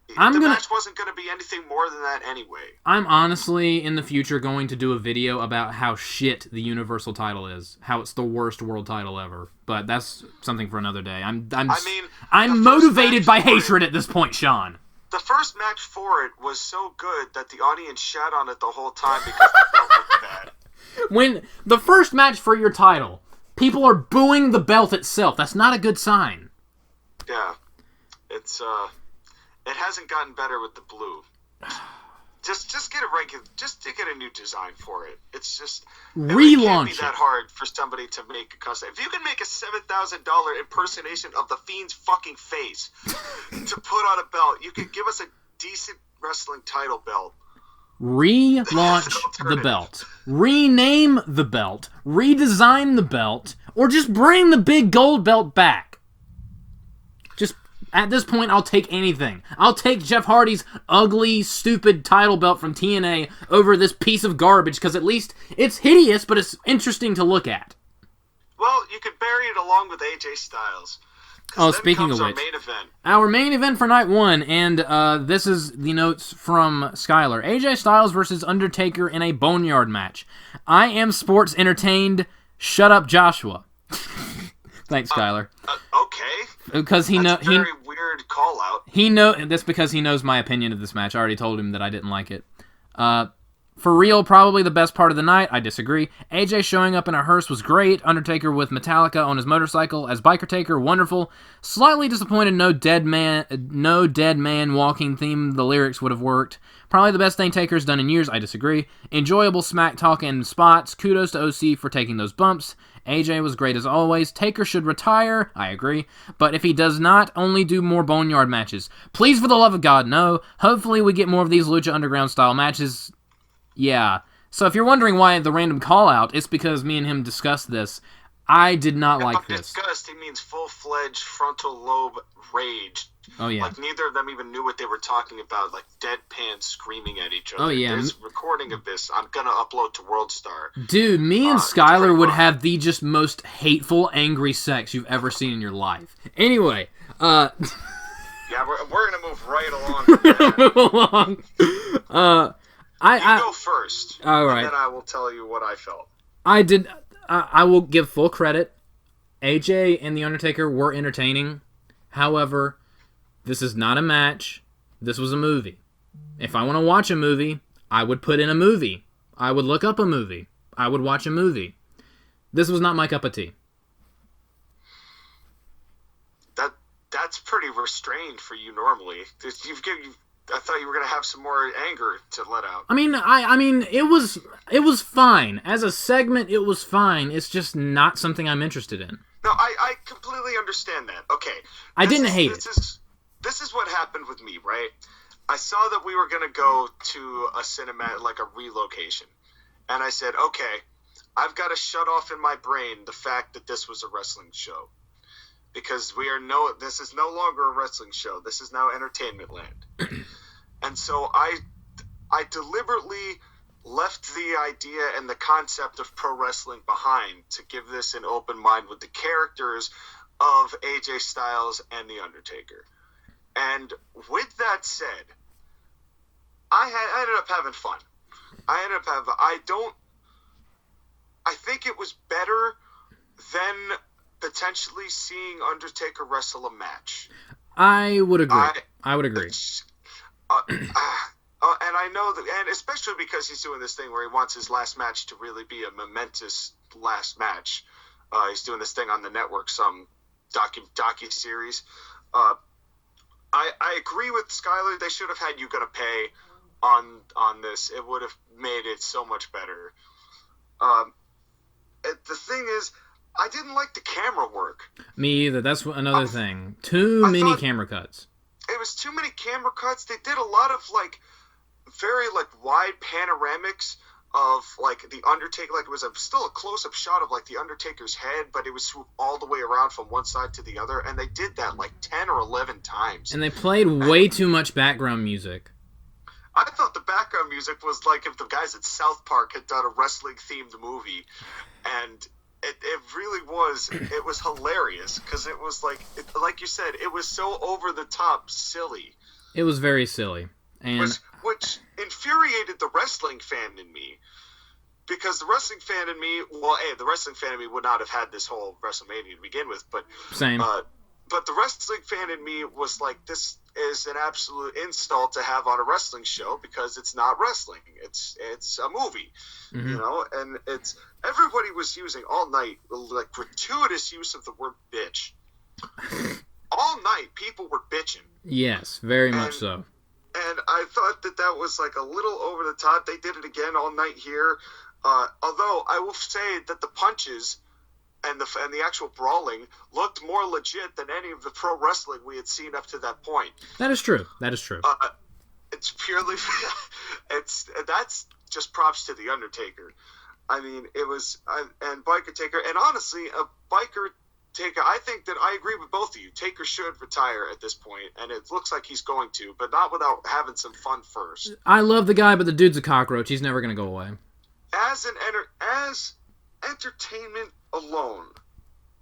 The match wasn't going to be anything more than that anyway. I'm honestly, in the future, going to do a video about how shit the Universal title is. How it's the worst world title ever. But that's something for another day. I'm motivated by hatred at this point, Sean. The first match for it was so good that the audience shat on it the whole time because the belt looked bad. When the first match for your title, people are booing the belt itself. That's not a good sign. Yeah. It hasn't gotten better with the blue. Just get a new design for it. It's just relaunch. It can't be that hard for somebody to make a custom. If you can make a $7,000 impersonation of the Fiend's fucking face to put on a belt, you can give us a decent wrestling title belt. Relaunch the belt. Rename the belt. Redesign the belt. Or just bring the big gold belt back. At this point, I'll take anything. I'll take Jeff Hardy's ugly, stupid title belt from TNA over this piece of garbage, because at least it's hideous, but it's interesting to look at. Well, you could bury it along with AJ Styles. Oh, speaking of which, our main event for night 1, and this is the notes from Skyler. AJ Styles versus Undertaker in a Boneyard match. I am sports entertained. Shut up, Joshua. Thanks, Skyler. Okay. Because That's a very weird call out. That's because he knows my opinion of this match. I already told him that I didn't like it. For real, probably the best part of the night. I disagree. AJ showing up in a hearse was great. Undertaker with Metallica on his motorcycle as Biker Taker, wonderful. Slightly disappointed no dead man walking theme. The lyrics would have worked. Probably the best thing Taker's done in years. I disagree. Enjoyable smack talking spots. Kudos to OC for taking those bumps. AJ was great as always. Taker should retire. I agree. But if he does not, only do more Boneyard matches. Please, for the love of God, no. Hopefully we get more of these Lucha Underground style matches. Yeah. So if you're wondering why the random call-out, it's because me and him discussed this. I did not like this. Disgust, he means full-fledged frontal lobe rage. Oh, yeah. Like, neither of them even knew what they were talking about, like deadpan screaming at each other. Oh, yeah. There's a recording of this I'm gonna upload to WorldStar. Dude, me and Skyler would have the just most hateful, angry sex you've ever seen in your life. Anyway, Yeah, we're gonna move right along with that. Move along. You go first. All right. And then I will tell you what I felt. I did... I will give full credit. AJ and The Undertaker were entertaining. However, this is not a match. This was a movie. If I want to watch a movie, I would put in a movie. I would look up a movie. I would watch a movie. This was not my cup of tea. That's pretty restrained for you normally. I thought you were going to have some more anger to let out. I mean, it was fine. As a segment, it was fine. It's just not something I'm interested in. No, I completely understand that. Okay. I didn't hate it. This is what happened with me, right? I saw that we were going to go to a cinema, like a relocation. And I said, okay, I've got to shut off in my brain the fact that this was a wrestling show. Because this is no longer a wrestling show. This is now entertainment land. And so I deliberately left the idea and the concept of pro wrestling behind to give this an open mind with the characters of AJ Styles and The Undertaker. And with that said, I ended up having fun. I think it was better than potentially seeing Undertaker wrestle a match. I would agree. I would agree. And I know that, and especially because he's doing this thing where he wants his last match to really be a momentous last match. He's doing this thing on the network, some docu-series. I agree with Skyler. They should have had You Gonna Pay on this. It would have made it so much better. The thing is, I didn't like the camera work. Me either. That's another thing. Too many camera cuts. It was too many camera cuts. They did a lot of very wide panoramics of the Undertaker. It was still a close-up shot of the Undertaker's head, but it was swooped all the way around from one side to the other, and they did that 10 or 11 times. And they played way too much background music. I thought the background music was if the guys at South Park had done a wrestling-themed movie, and it really was. It was hilarious because it was like you said, it was so over the top silly. It was very silly, and which infuriated the wrestling fan in me, because the wrestling fan in me, the wrestling fan in me would not have had this whole WrestleMania to begin with, but same. But the wrestling fan in me was this is an absolute insult to have on a wrestling show because it's not wrestling. It's a movie, and it's everybody was using all night gratuitous use of the word bitch. All night people were bitching. Yes, very much so. And I thought that was a little over the top. They did it again all night here. Although I will say that the punches and the actual brawling looked more legit than any of the pro wrestling we had seen up to that point. That is true. It's purely that's just props to the Undertaker. I mean, it was and Biker Taker, and honestly, a Biker Taker. I think that I agree with both of you. Taker should retire at this point, and it looks like he's going to, but not without having some fun first. I love the guy, but the dude's a cockroach. He's never going to go away. As entertainment alone,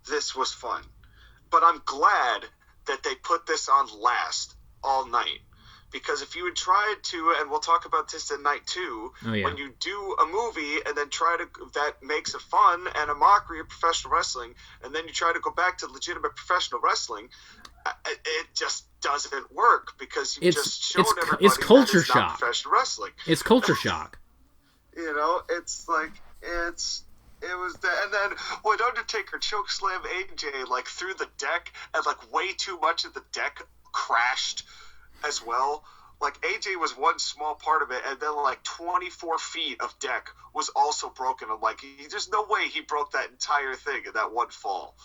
this was fun. But I'm glad that they put this on last all night. Because if you had tried to, and we'll talk about this at night too, when you do a movie and then that makes it fun and a mockery of professional wrestling, and then you try to go back to legitimate professional wrestling, it just doesn't work because you just showed everybody it's culture that it's shock. Not professional wrestling. It's culture shock. It was that, and then when Undertaker chokeslammed AJ through the deck, and way too much of the deck crashed as well. AJ was one small part of it, and then 24 feet of deck was also broken. I'm there's no way he broke that entire thing in that one fall.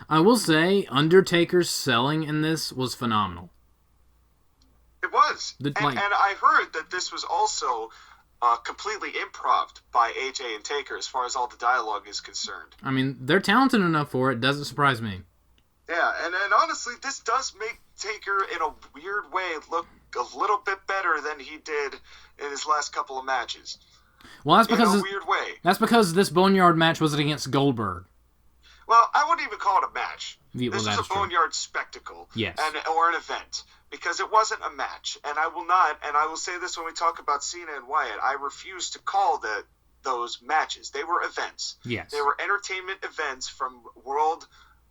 I will say, Undertaker's selling in this was phenomenal. It was, and I heard that this was also completely improv by AJ and Taker as far as all the dialogue is concerned. I mean, they're talented enough for it. Doesn't surprise me. Yeah, and honestly, this does make Taker in a weird way look a little bit better than he did in his last couple of matches. Well, that's because in a weird way. That's because this Boneyard match wasn't against Goldberg. Well, I wouldn't even call it a match. This was a Boneyard spectacle. Yes. Or an event. Because it wasn't a match. And I will say this when we talk about Cena and Wyatt, I refuse to call that those matches. They were events. Yes. They were entertainment events from World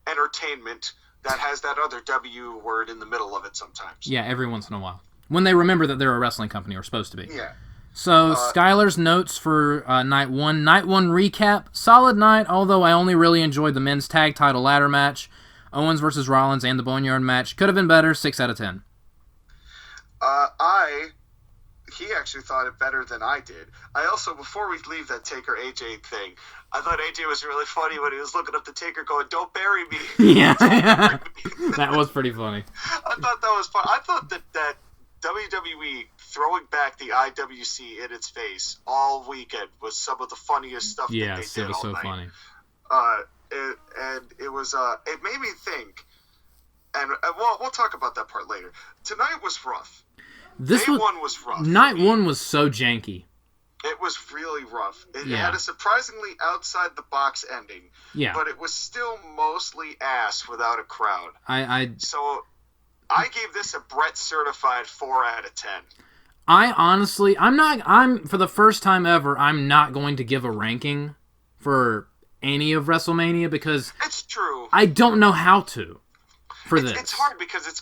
Entertainment that has that other W word in the middle of it sometimes. Yeah, every once in a while. When they remember that they're a wrestling company, or supposed to be. Yeah. So, Skyler's notes for Night 1. Night 1 recap. Solid night, although I only really enjoyed the men's tag title ladder match. Owens versus Rollins and the Boneyard match. Could have been better, 6 out of 10. He actually thought it better than I did. I also, before we leave that Taker AJ thing, I thought AJ was really funny when he was looking up the Taker going, "Don't bury me." Yeah. That was pretty funny. I thought that was fun. I thought that WWE throwing back the IWC in its face all weekend was some of the funniest stuff that they did all night. Yes, it was so funny. It made me think, and we'll talk about that part later. Tonight was rough. Day 1 was rough. Night 1 was so janky. It was really rough. It Yeah. had a surprisingly outside-the-box ending. Yeah. But it was still mostly ass without a crowd. So I gave this a Brett certified 4 out of 10. I honestly, I'm for the first time ever, I'm not going to give a ranking for any of WrestleMania because it's true. I don't know how to for this. It's hard because it's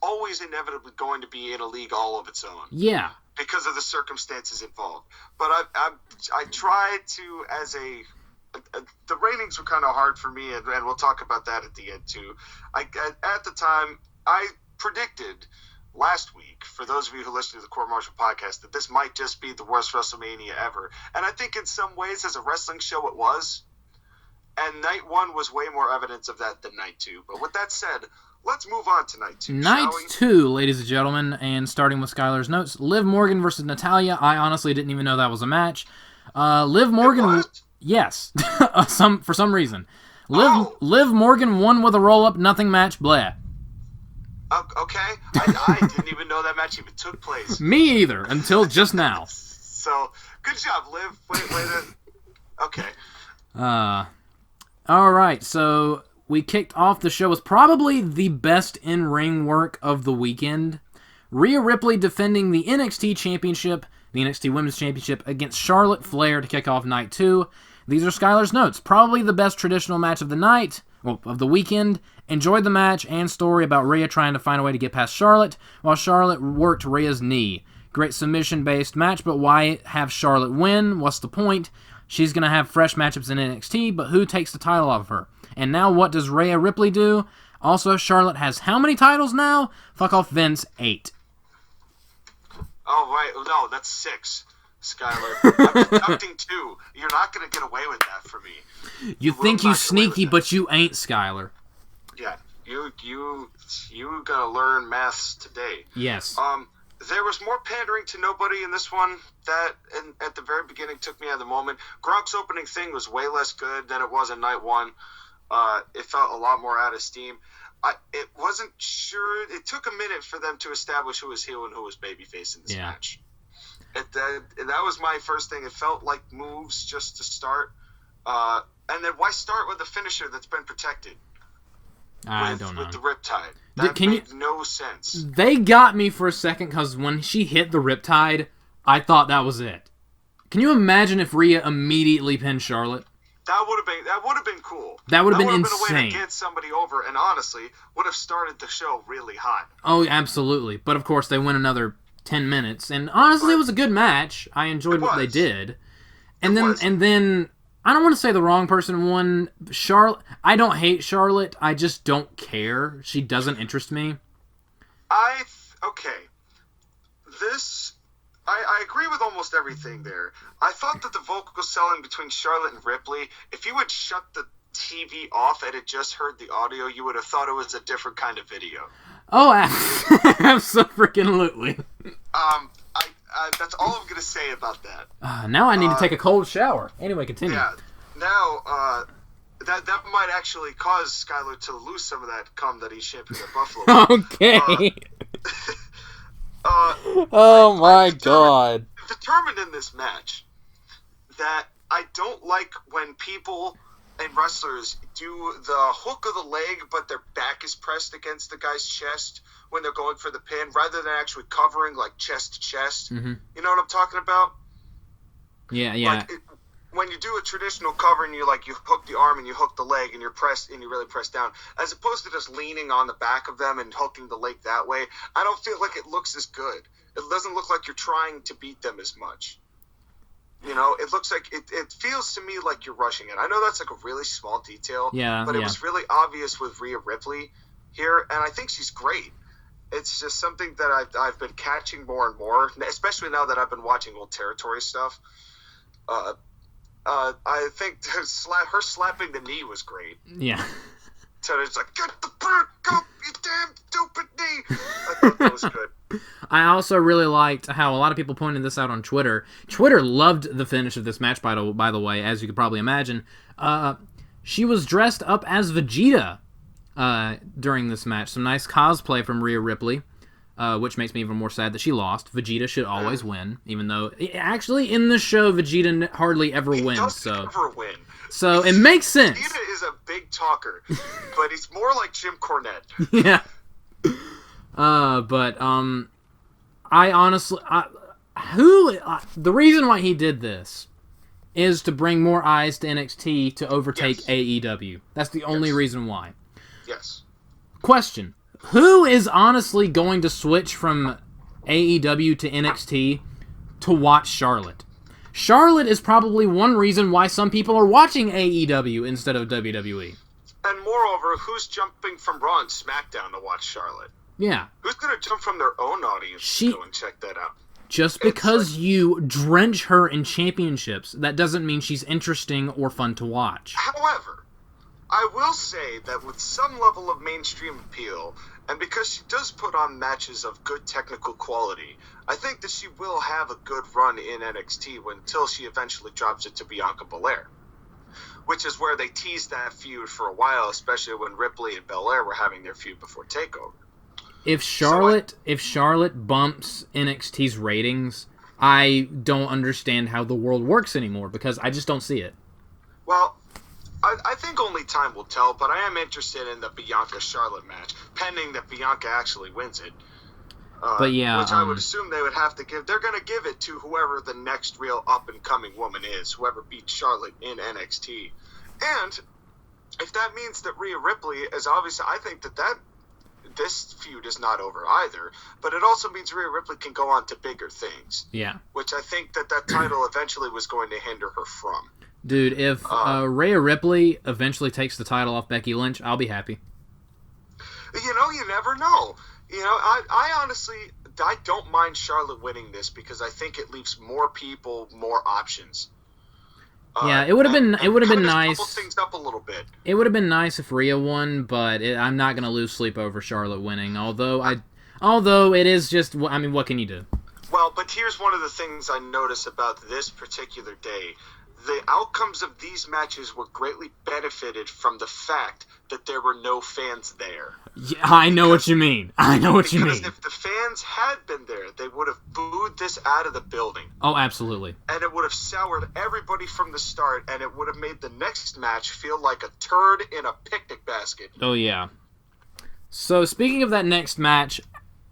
always inevitably going to be in a league all of its own. Yeah. Because of the circumstances involved. But I tried to, the ratings were kind of hard for me, and we'll talk about that at the end too. At the time, I predicted last week, for those of you who listen to the Court Martial podcast, that this might just be the worst WrestleMania ever. And I think in some ways, as a wrestling show, it was. And Night 1 was way more evidence of that than Night 2. But with that said, let's move on to Night 2, Night 2, ladies and gentlemen, and starting with Skyler's notes, Liv Morgan versus Natalya. I honestly didn't even know that was a match. Liv Morgan... Yes. For some reason. Liv Morgan won with a roll-up, nothing match, blah. Okay. I didn't even know that match even took place. Me either, until just now. So, good job, Liv. Wait. Okay. Alright, so we kicked off the show with probably the best in-ring work of the weekend. Rhea Ripley defending the NXT Championship, the NXT Women's Championship, against Charlotte Flair to kick off Night 2. These are Skyler's notes. Probably the best traditional match of the night, of the weekend. Enjoyed the match and story about Rhea trying to find a way to get past Charlotte, while Charlotte worked Rhea's knee. Great submission-based match, but why have Charlotte win? What's the point? She's going to have fresh matchups in NXT, but who takes the title off of her? And now what does Rhea Ripley do? Also, Charlotte has how many titles now? Fuck off Vince, 8. Oh, right. No, that's 6, Skyler. I'm deducting 2. You're not going to get away with that for me. You think you sneaky, but you ain't, Skyler. Yeah, you got to learn maths today. Yes. There was more pandering to nobody in this one that, at the very beginning, took me out of the moment. Gronk's opening thing was way less good than it was in Night 1. It felt a lot more out of steam. It wasn't sure. It took a minute for them to establish who was heel and who was babyface in this match. That was my first thing. It felt like moves just to start. And then why start with a finisher that's been protected? I don't know. With the Riptide. That made no sense. They got me for a second because when she hit the Riptide, I thought that was it. Can you imagine if Rhea immediately pinned Charlotte? That would have been cool. That would have been insane. That would have been a way to get somebody over, and honestly, would have started the show really hot. Oh, absolutely. But of course, they went another 10 minutes, and honestly, it was a good match. I enjoyed what they did. And then I don't want to say the wrong person won. Charlotte. I don't hate Charlotte. I just don't care. She doesn't interest me. I agree with almost everything there. I thought that the vocal selling between Charlotte and Ripley, if you had shut the TV off and had just heard the audio, you would have thought it was a different kind of video. Oh, absolutely. That's all I'm going to say about that. Now I need to take a cold shower. Anyway, continue. Yeah. Now, that might actually cause Skyler to lose some of that cum that he's shampooed at Buffalo. Okay. Oh my god. Determined in this match that I don't like when people and wrestlers do the hook of the leg, but their back is pressed against the guy's chest when they're going for the pin, rather than actually covering like chest to chest. Mm-hmm. You know what I'm talking about? Yeah, yeah. Like, when you do a traditional cover and you hook the arm and you hook the leg and you really press down, as opposed to just leaning on the back of them and hooking the leg that way, I don't feel like it looks as good. It doesn't look like you're trying to beat them as much. You know, it looks like it feels to me like you're rushing it. I know that's like a really small detail, but it was really obvious with Rhea Ripley here, and I think she's great. It's just something that I've been catching more and more, especially now that I've been watching old territory stuff. I think her slapping the knee was great. Yeah. So it's like, get the bird up, you damn stupid knee. I thought that was good. I also really liked how a lot of people pointed this out on Twitter. Twitter loved the finish of this match, by the way, as you could probably imagine. She was dressed up as Vegeta during this match. Some nice cosplay from Rhea Ripley, which makes me even more sad that she lost. Vegeta should always win, even though actually in the show Vegeta hardly ever wins. He doesn't ever win. So it makes sense. Vegeta is a big talker, but he's more like Jim Cornette. Yeah. But I honestly, the reason why he did this is to bring more eyes to NXT to overtake AEW. That's the only reason why. Yes. Question: who is honestly going to switch from AEW to NXT to watch Charlotte? Charlotte is probably one reason why some people are watching AEW instead of WWE. And moreover, who's jumping from Raw and SmackDown to watch Charlotte? Yeah. Who's going to jump from their own audience to go and check that out? Just because you drench her in championships, that doesn't mean she's interesting or fun to watch. However, I will say that with some level of mainstream appeal, and because she does put on matches of good technical quality, I think that she will have a good run in NXT until she eventually drops it to Bianca Belair. Which is where they teased that feud for a while, especially when Ripley and Belair were having their feud before TakeOver. If Charlotte bumps NXT's ratings, I don't understand how the world works anymore, because I just don't see it. Well, I think only time will tell, but I am interested in the Bianca-Charlotte match, pending that Bianca actually wins it. But yeah, which I would assume they would have to give. They're going to give it to whoever the next real up-and-coming woman is, whoever beats Charlotte in NXT. And if that means that Rhea Ripley is obviously, I think that this feud is not over either, but it also means Rhea Ripley can go on to bigger things. Yeah. Which I think that title eventually was going to hinder her from. Dude, if Rhea Ripley eventually takes the title off Becky Lynch, I'll be happy. You know, you never know. You know, I honestly, I don't mind Charlotte winning this because I think it leaves more people more options. Yeah, it would have been nice. Double things up a little bit. It would have been nice if Rhea won, but I'm not gonna lose sleep over Charlotte winning. Although it is just, I mean, what can you do? Well, but here's one of the things I notice about this particular day. The outcomes of these matches were greatly benefited from the fact that there were no fans there. Yeah, I know what you mean. Because if the fans had been there, they would have booed this out of the building. Oh, absolutely. And it would have soured everybody from the start, and it would have made the next match feel like a turd in a picnic basket. Oh, yeah. So, speaking of that next match,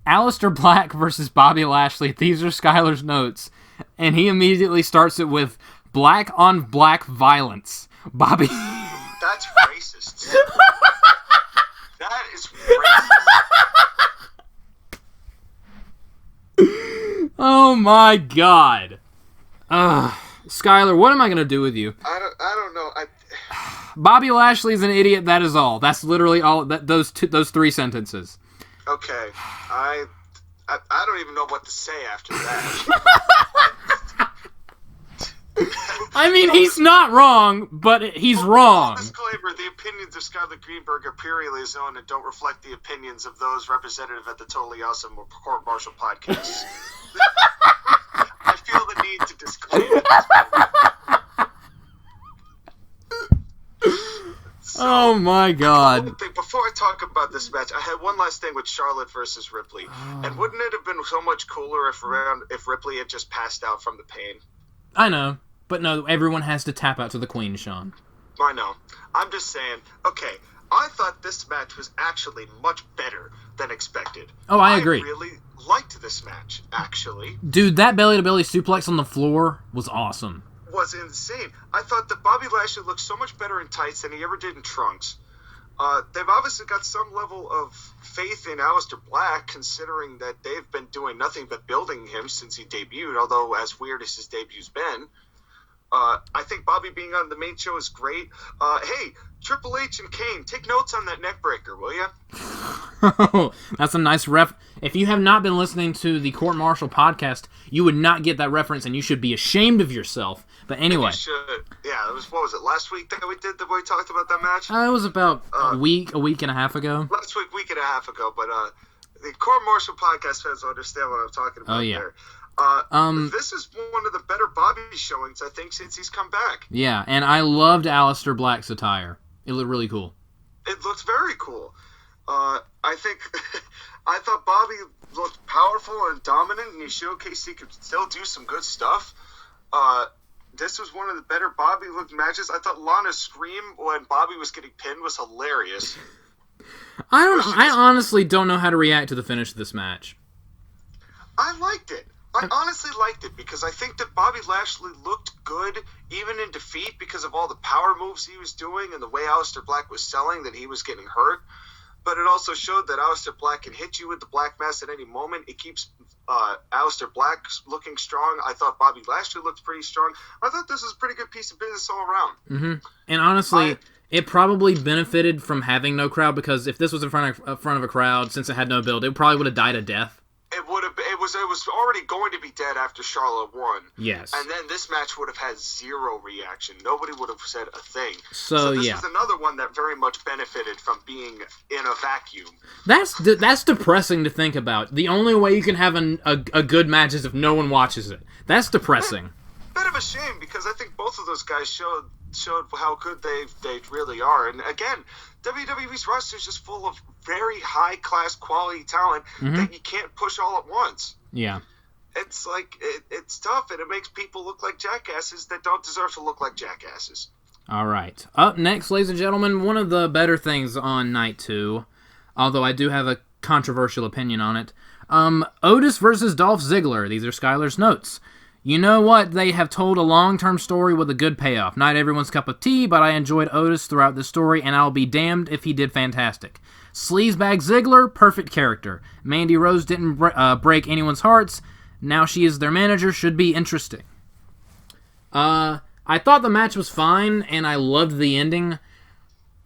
Aleister Black versus Bobby Lashley. These are Skyler's notes. And he immediately starts it with black on black violence. Bobby. That's racist. That is racist. Oh my god. Skyler, what am I going to do with you? I don't know. Bobby Lashley's an idiot, that is all. That's literally all. Those three sentences. Okay. I don't even know what to say after that. I mean, he's not wrong, but he's wrong. Disclaimer, the opinions of Skyler Greenberg are purely his own and don't reflect the opinions of those representative at the Totally Awesome Court Martial podcast. I feel the need to disclaim. Oh my god. Before I talk about this match, I had one last thing with Charlotte versus Ripley. And wouldn't it have been so much cooler if Ripley had just passed out from the pain? I know, but no, everyone has to tap out to the Queen, Sean. I know. I'm just saying, okay, I thought this match was actually much better than expected. Oh, I agree. liked this match, actually. Dude, that belly-to-belly suplex on the floor was awesome. Was insane. I thought that Bobby Lashley looked so much better in tights than he ever did in trunks. They've obviously got some level of faith in Aleister Black, considering that they've been doing nothing but building him since he debuted, although as weird as his debut's been. I think Bobby being on the main show is great. Hey, Triple H and Kane, take notes on that neck breaker, will you? That's a nice ref. If you have not been listening to the Court Martial podcast, you would not get that reference, and you should be ashamed of yourself. But anyway. Yeah, what was it, last week that we did, that we talked about that match? It was about a week and a half ago. Last week and a half ago, but the Court Martial podcast fans will understand what I'm talking about there. This is one of the better Bobby showings, I think, since he's come back. Yeah, and I loved Aleister Black's attire. It looked really cool. It looks very cool. I thought Bobby looked powerful and dominant, and he showcased he could still do some good stuff. This was one of the better Bobby-looked matches. I thought Lana's scream when Bobby was getting pinned was hilarious. I honestly don't know how to react to the finish of this match. I liked it. I honestly liked it because I think that Bobby Lashley looked good even in defeat because of all the power moves he was doing and the way Aleister Black was selling that he was getting hurt. But it also showed that Aleister Black can hit you with the Black Mass at any moment. It keeps Aleister Black looking strong. I thought Bobby Lashley looked pretty strong. I thought this was a pretty good piece of business all around. Mm-hmm. And honestly, it probably benefited from having no crowd because if this was in front of a crowd, since it had no build, it probably would have died a death. It was already going to be dead after Charlotte won. Yes. And then this match would have had zero reaction. Nobody would have said a thing. So this yeah. is another one that very much benefited from being in a vacuum. That's depressing to think about. The only way you can have a good match is if no one watches it. That's depressing. Bit of a shame because I think both of those guys showed how good they really are. And again, WWE's roster is just full of very high-class quality talent that you can't push all at once. Yeah. It's like, it's tough, and it makes people look like jackasses that don't deserve to look like jackasses. All right. Up next, ladies and gentlemen, one of the better things on Night 2, although I do have a controversial opinion on it, Otis versus Dolph Ziggler. These are Skyler's notes. You know what? They have told a long-term story with a good payoff. Not everyone's cup of tea, but I enjoyed Otis throughout the story, and I'll be damned if he did fantastic. Sleazebag Ziggler, perfect character. Mandy Rose didn't break anyone's hearts. Now she is their manager. Should be interesting. I thought the match was fine, and I loved the ending.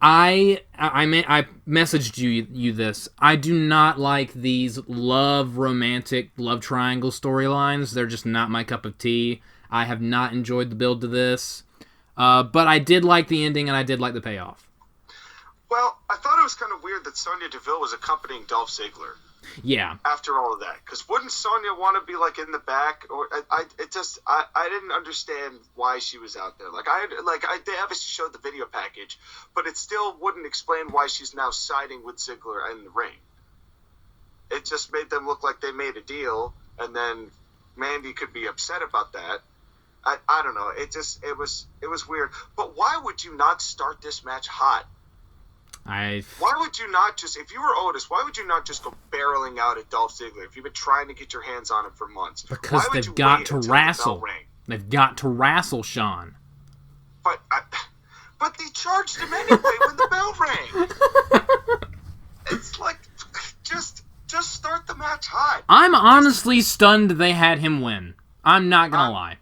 I messaged you this. I do not like these romantic love triangle storylines. They're just not my cup of tea. I have not enjoyed the build to this. But I did like the ending, and I did like the payoff. Well, I thought it was kind of weird that Sonya Deville was accompanying Dolph Ziggler. Yeah. After all of that, because wouldn't Sonya want to be like in the back? Or I didn't understand why she was out there. They obviously showed the video package, but it still wouldn't explain why she's now siding with Ziggler in the ring. It just made them look like they made a deal, and then Mandy could be upset about that. I don't know. It was weird. But why would you not start this match hot? Why would you not just, if you were Otis, why would you not just go barreling out at Dolph Ziggler if you've been trying to get your hands on him for months? Because they've got to wrestle. They've got to wrestle, Sean. But they charged him anyway when the bell rang. It's like, just start the match hot. I'm honestly stunned they had him win. I'm not going to lie.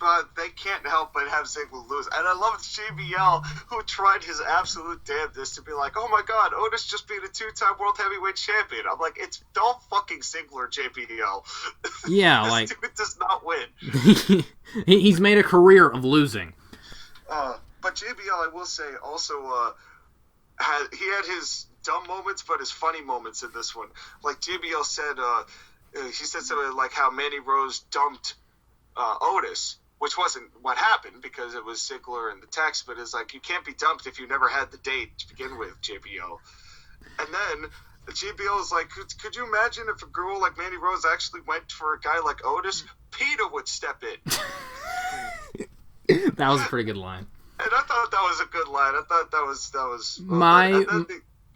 But they can't help but have Ziggler lose. And I love JBL, who tried his absolute damnedest to be like, oh my god, Otis just beat a 2-time World Heavyweight Champion. I'm like, it's Dolph fucking Ziggler, JBL. Yeah, this dude does not win. He's made a career of losing. But JBL, I will say, also he had his dumb moments, but his funny moments in this one. Like JBL said, he said something like how Mandy Rose dumped Otis, which wasn't what happened because it was Ziggler in the text, but it's like, you can't be dumped if you never had the date to begin with, JBL. And then JBL is like, could you imagine if a girl like Mandy Rose actually went for a guy like Otis? PETA would step in. That was a pretty good line. And I thought that was a good line. I thought that was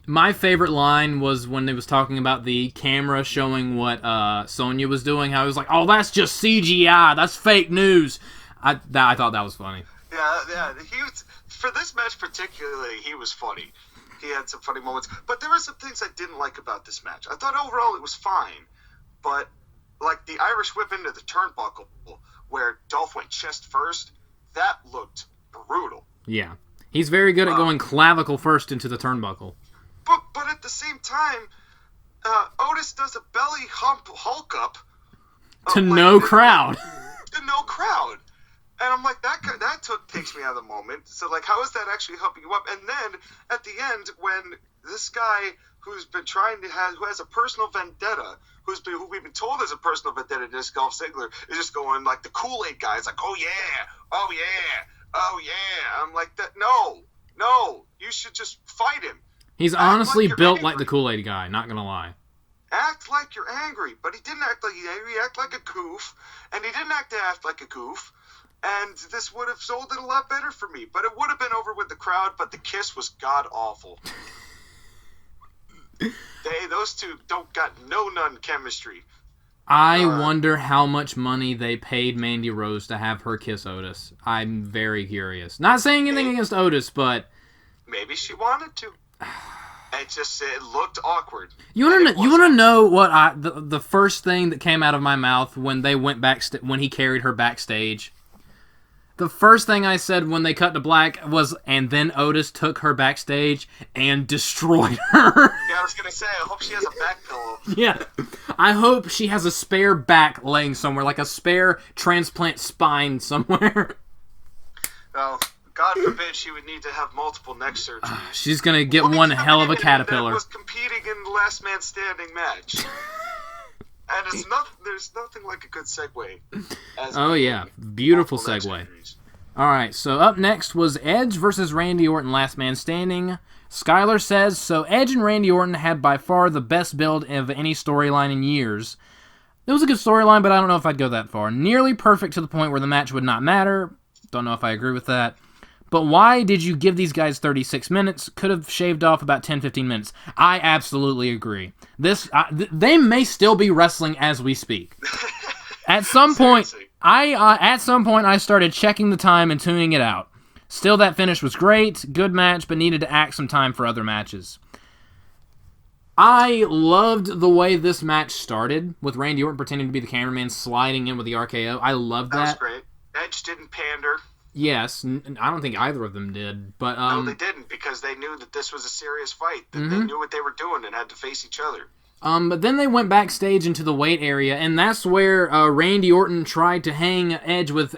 My favorite line was when they was talking about the camera showing what Sonya was doing. How it was like, "Oh, that's just CGI. That's fake news." I thought that was funny. Yeah. He was, for this match particularly, he was funny. He had some funny moments, but there were some things I didn't like about this match. I thought overall it was fine, but like the Irish whip into the turnbuckle where Dolph went chest first, that looked brutal. Yeah, he's very good at going clavicle first into the turnbuckle. But at the same time, Otis does a belly hump Hulk up to no crowd. To no crowd. And I'm like, that takes me out of the moment. So, like, how is that actually helping you up? And then, at the end, when this guy who's been who has a personal vendetta, who we've been told has a personal vendetta, this Dolph Ziggler, is just going, like, the Kool-Aid guy is like, oh, yeah. I'm like, no, you should just fight him. He's honestly built like the Kool-Aid guy, not gonna lie. Act like you're angry, but he didn't act like he's angry. He acted like a goof, and he didn't act like a goof. And this would have sold it a lot better for me. But it would have been over with the crowd, but the kiss was god-awful. Those two don't got none chemistry. I wonder how much money they paid Mandy Rose to have her kiss Otis. I'm very curious. Not saying anything against Otis, but... Maybe she wanted to. It looked awkward. You want to know what the first thing that came out of my mouth when they went when he carried her backstage? The first thing I said when they cut to black was, and then Otis took her backstage and destroyed her. Yeah, I was going to say, I hope she has a back pillow. Yeah. I hope she has a spare back laying somewhere, like a spare transplant spine somewhere. Well, God forbid she would need to have multiple neck surgeries. She's going to get one hell of a caterpillar. That was competing in the last man standing match. And there's nothing like a good segue. Oh, yeah. Beautiful segue. All right, so up next was Edge versus Randy Orton, last man standing. Skyler says, so Edge and Randy Orton had by far the best build of any storyline in years. It was a good storyline, but I don't know if I'd go that far. Nearly perfect to the point where the match would not matter. Don't know if I agree with that. But why did you give these guys 36 minutes? Could have shaved off about 10-15 minutes. I absolutely agree. They may still be wrestling as we speak. At some point, I started checking the time and tuning it out. Still, that finish was great, good match, but needed to act some time for other matches. I loved the way this match started, with Randy Orton pretending to be the cameraman, sliding in with the RKO. I loved that. That was great. Edge didn't pander. Yes, I don't think either of them did, but no, they didn't, because they knew that this was a serious fight. That They knew what they were doing and had to face each other. But then they went backstage into the weight area, and that's where Randy Orton tried to hang Edge with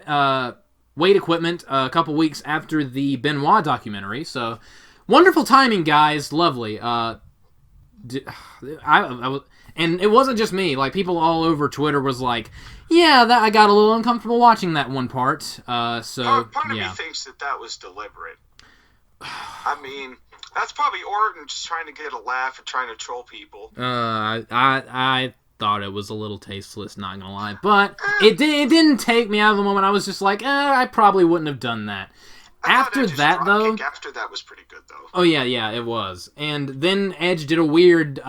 weight equipment a couple weeks after the Benoit documentary. So, wonderful timing, guys. Lovely. And it wasn't just me. Like, people all over Twitter was like, yeah, I got a little uncomfortable watching that one part. Part of me thinks that was deliberate. I mean, that's probably Orton just trying to get a laugh and trying to troll people. I thought it was a little tasteless, not gonna lie. But it didn't take me out of the moment. I was just like, I probably wouldn't have done that. After that was pretty good, though. Oh, yeah, it was. And then Edge did a weird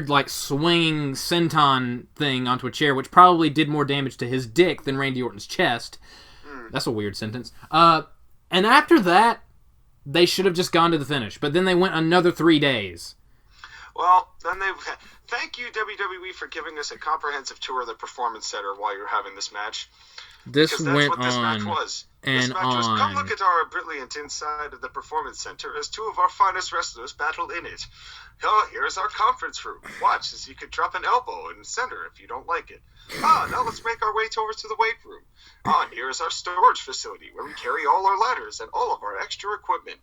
like swinging senton thing onto a chair, which probably did more damage to his dick than Randy Orton's chest. That's a weird sentence. And after that, they should have just gone to the finish. But then they went another 3 days. Well, then thank you, WWE, for giving us a comprehensive tour of the Performance Center while you're having this match. This match was. Come look at our brilliant inside of the Performance Center as two of our finest wrestlers battle in it. Oh, here's our conference room. Watch as you could drop an elbow in the center if you don't like it. Now let's make our way over to the weight room. And here's our storage facility where we carry all our ladders and all of our extra equipment.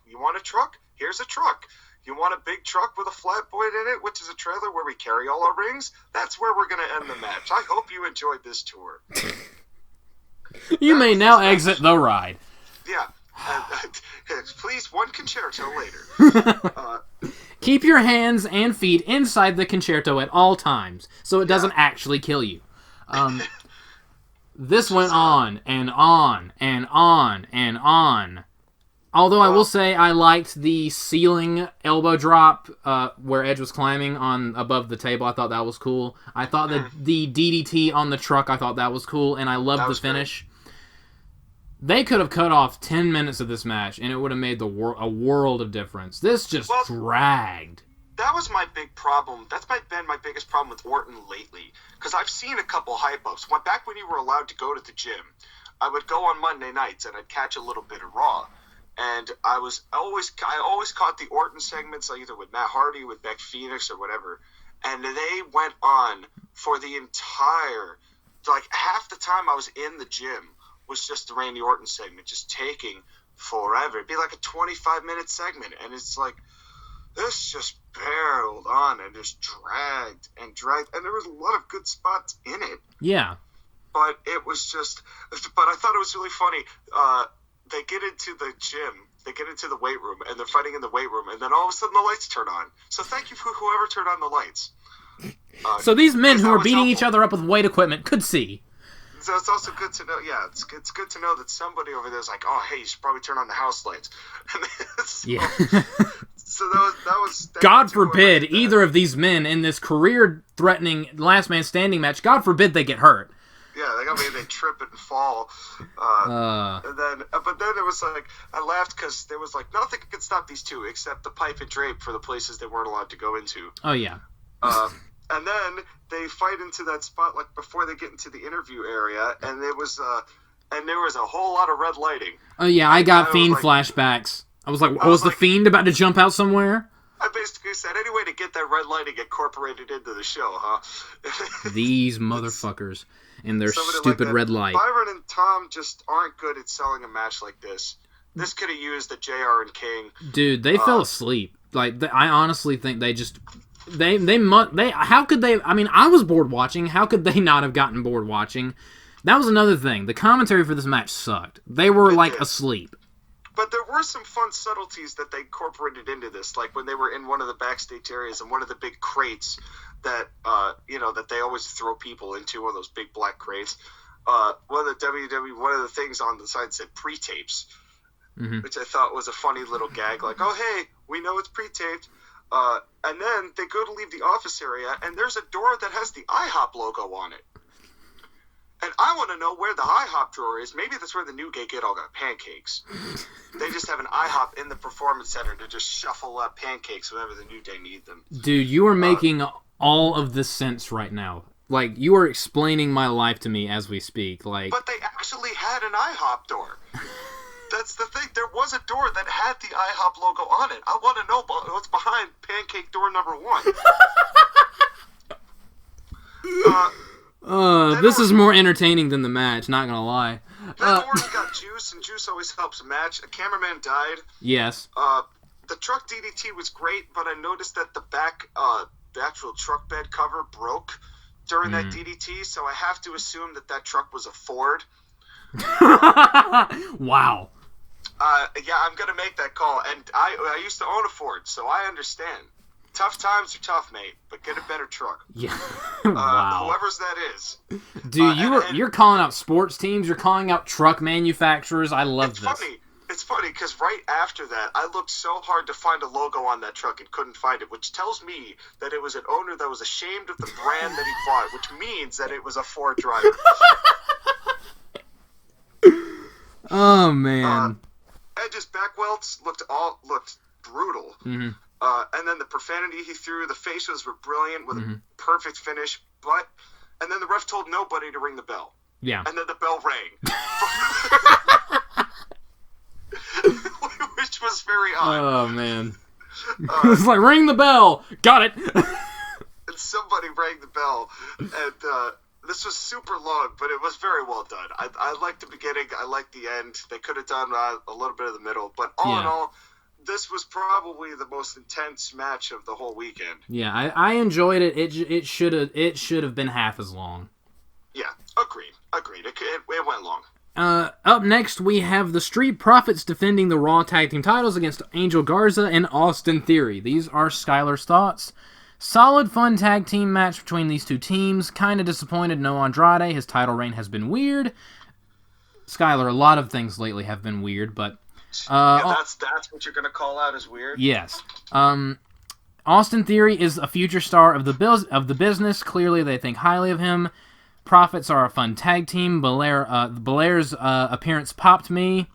You want a truck? Here's a truck. You want a big truck with a flatboard in it, which is a trailer where we carry all our rings? That's where we're going to end the match. I hope you enjoyed this tour. You may now exit the ride. Yeah. Please, one concerto later. Keep your hands and feet inside the concerto at all times, so it doesn't actually kill you. This went on and on and on and on. Although I will say I liked the ceiling elbow drop where Edge was climbing on above the table. I thought that was cool. I thought that the DDT on the truck, I thought that was cool, and I loved the finish. Great. They could have cut off 10 minutes of this match, and it would have made a world of difference. This just dragged. That was my big problem. That's been my biggest problem with Orton lately. Because I've seen a couple hype-ups. Back when you were allowed to go to the gym, I would go on Monday nights, and I'd catch a little bit of Raw. And I always caught the Orton segments, either with Matt Hardy, with Beck Phoenix, or whatever. And they went on for the entire, half the time I was in the gym was just the Randy Orton segment, just taking forever. It'd be like a 25-minute segment, and it's like, this just barreled on and just dragged, and there was a lot of good spots in it. Yeah. But it was just, but I thought it was really funny. They get into the gym, they get into the weight room, and they're fighting in the weight room, and then all of a sudden the lights turn on. So thank you for whoever turned on the lights. So these men who are beating each other up with weight equipment could see. So it's also good to know, it's good to know that somebody over there is like, oh, hey, you should probably turn on the house lights. Yeah. So that was God forbid either of these men in this career-threatening last man standing match, God forbid they get hurt. Yeah, they trip and fall. But then it was like, I laughed because there was like, nothing could stop these two except the pipe and drape for the places they weren't allowed to go into. Oh, yeah. And then they fight into that spot like before they get into the interview area, and there was a whole lot of red lighting. Oh, yeah, I got Fiend flashbacks. I was like, was the Fiend about to jump out somewhere? I basically said, any way to get that red lighting incorporated into the show, huh? These motherfuckers and their stupid red light. Byron and Tom just aren't good at selling a match like this. This could have used the JR and King. Dude, they fell asleep. I honestly think they just... How could they... I mean, I was bored watching. How could they not have gotten bored watching? That was another thing. The commentary for this match sucked. They were, asleep. But there were some fun subtleties that they incorporated into this, like when they were in one of the backstage areas and one of the big crates that, that they always throw people into, one of those big black crates. One of the things on the side said pre-tapes, which I thought was a funny little gag, like, oh, hey, we know it's pre-taped. And then they go to leave the office area, and there's a door that has the IHOP logo on it. And I want to know where the IHOP drawer is. Maybe that's where the new gay kid all got pancakes. They just have an IHOP in the performance center to just shuffle up pancakes whenever the New Day need them. Dude, you are making all of this sense right now. Like, you are explaining my life to me as we speak. But they actually had an IHOP door. That's the thing. There was a door that had the IHOP logo on it. I want to know what's behind pancake door number 1. This is more entertaining than the match, not gonna lie. Then Orton got Juice, and Juice always helps a match. A cameraman died. Yes. The truck DDT was great, but I noticed that the back, the actual truck bed cover broke during that DDT, so I have to assume that truck was a Ford. Wow. Yeah, I'm gonna make that call, and I used to own a Ford, so I understand. Tough times are tough, mate, but get a better truck. Yeah. Wow. Whoever's that is. Dude, you're calling out sports teams. You're calling out truck manufacturers. I love this. It's funny because right after that, I looked so hard to find a logo on that truck and couldn't find it, which tells me that it was an owner that was ashamed of the brand that he bought, which means that it was a Ford driver. Oh, man. Edge's back welts looked brutal. Mm-hmm. And then the profanity he threw, the facials were brilliant with a perfect finish. And then the ref told nobody to ring the bell. Yeah. And then the bell rang. Which was very odd. Oh, man. It's like, ring the bell. Got it. And somebody rang the bell. And this was super long, but it was very well done. I liked the beginning. I liked the end. They could have done a little bit of the middle. But all in all, this was probably the most intense match of the whole weekend. Yeah, I enjoyed it. It should have been half as long. Yeah, agreed. It went long. Up next, we have the Street Profits defending the Raw Tag Team titles against Angel Garza and Austin Theory. These are Skyler's thoughts. Solid, fun tag team match between these two teams. Kind of disappointed no Andrade. His title reign has been weird. Skyler, a lot of things lately have been weird, but That's what you're gonna call out as weird. Yes. Austin Theory is a future star of the business. Clearly, they think highly of him. Profits are a fun tag team. Belair's appearance popped me.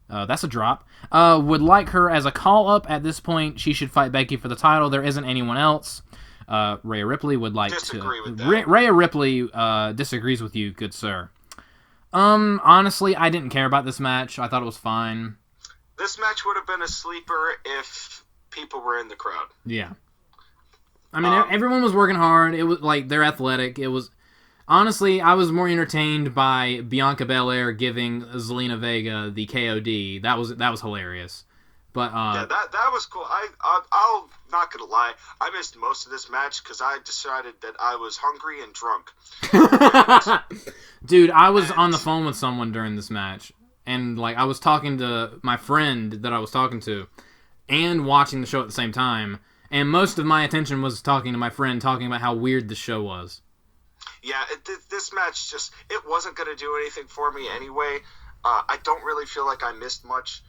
That's a drop. Would like her as a call-up at this point. She should fight Becky for the title. There isn't anyone else. Rhea Ripley would like Disagree to... with that. Rhea Ripley disagrees with you, good sir. Honestly, I didn't care about this match. I thought it was fine. This match would have been a sleeper if people were in the crowd. Yeah. I mean, everyone was working hard. It was like they're athletic. It was honestly, I was more entertained by Bianca Belair giving Zelina Vega the KOD. That was hilarious. But yeah, that was cool. I'll not gonna lie, I missed most of this match because I decided that I was hungry and drunk. Dude, I was on the phone with someone during this match, and like I was talking to my friend that I was talking to, and watching the show at the same time. And most of my attention was talking to my friend, talking about how weird the show was. Yeah, this match it wasn't going to do anything for me anyway. I don't really feel like I missed much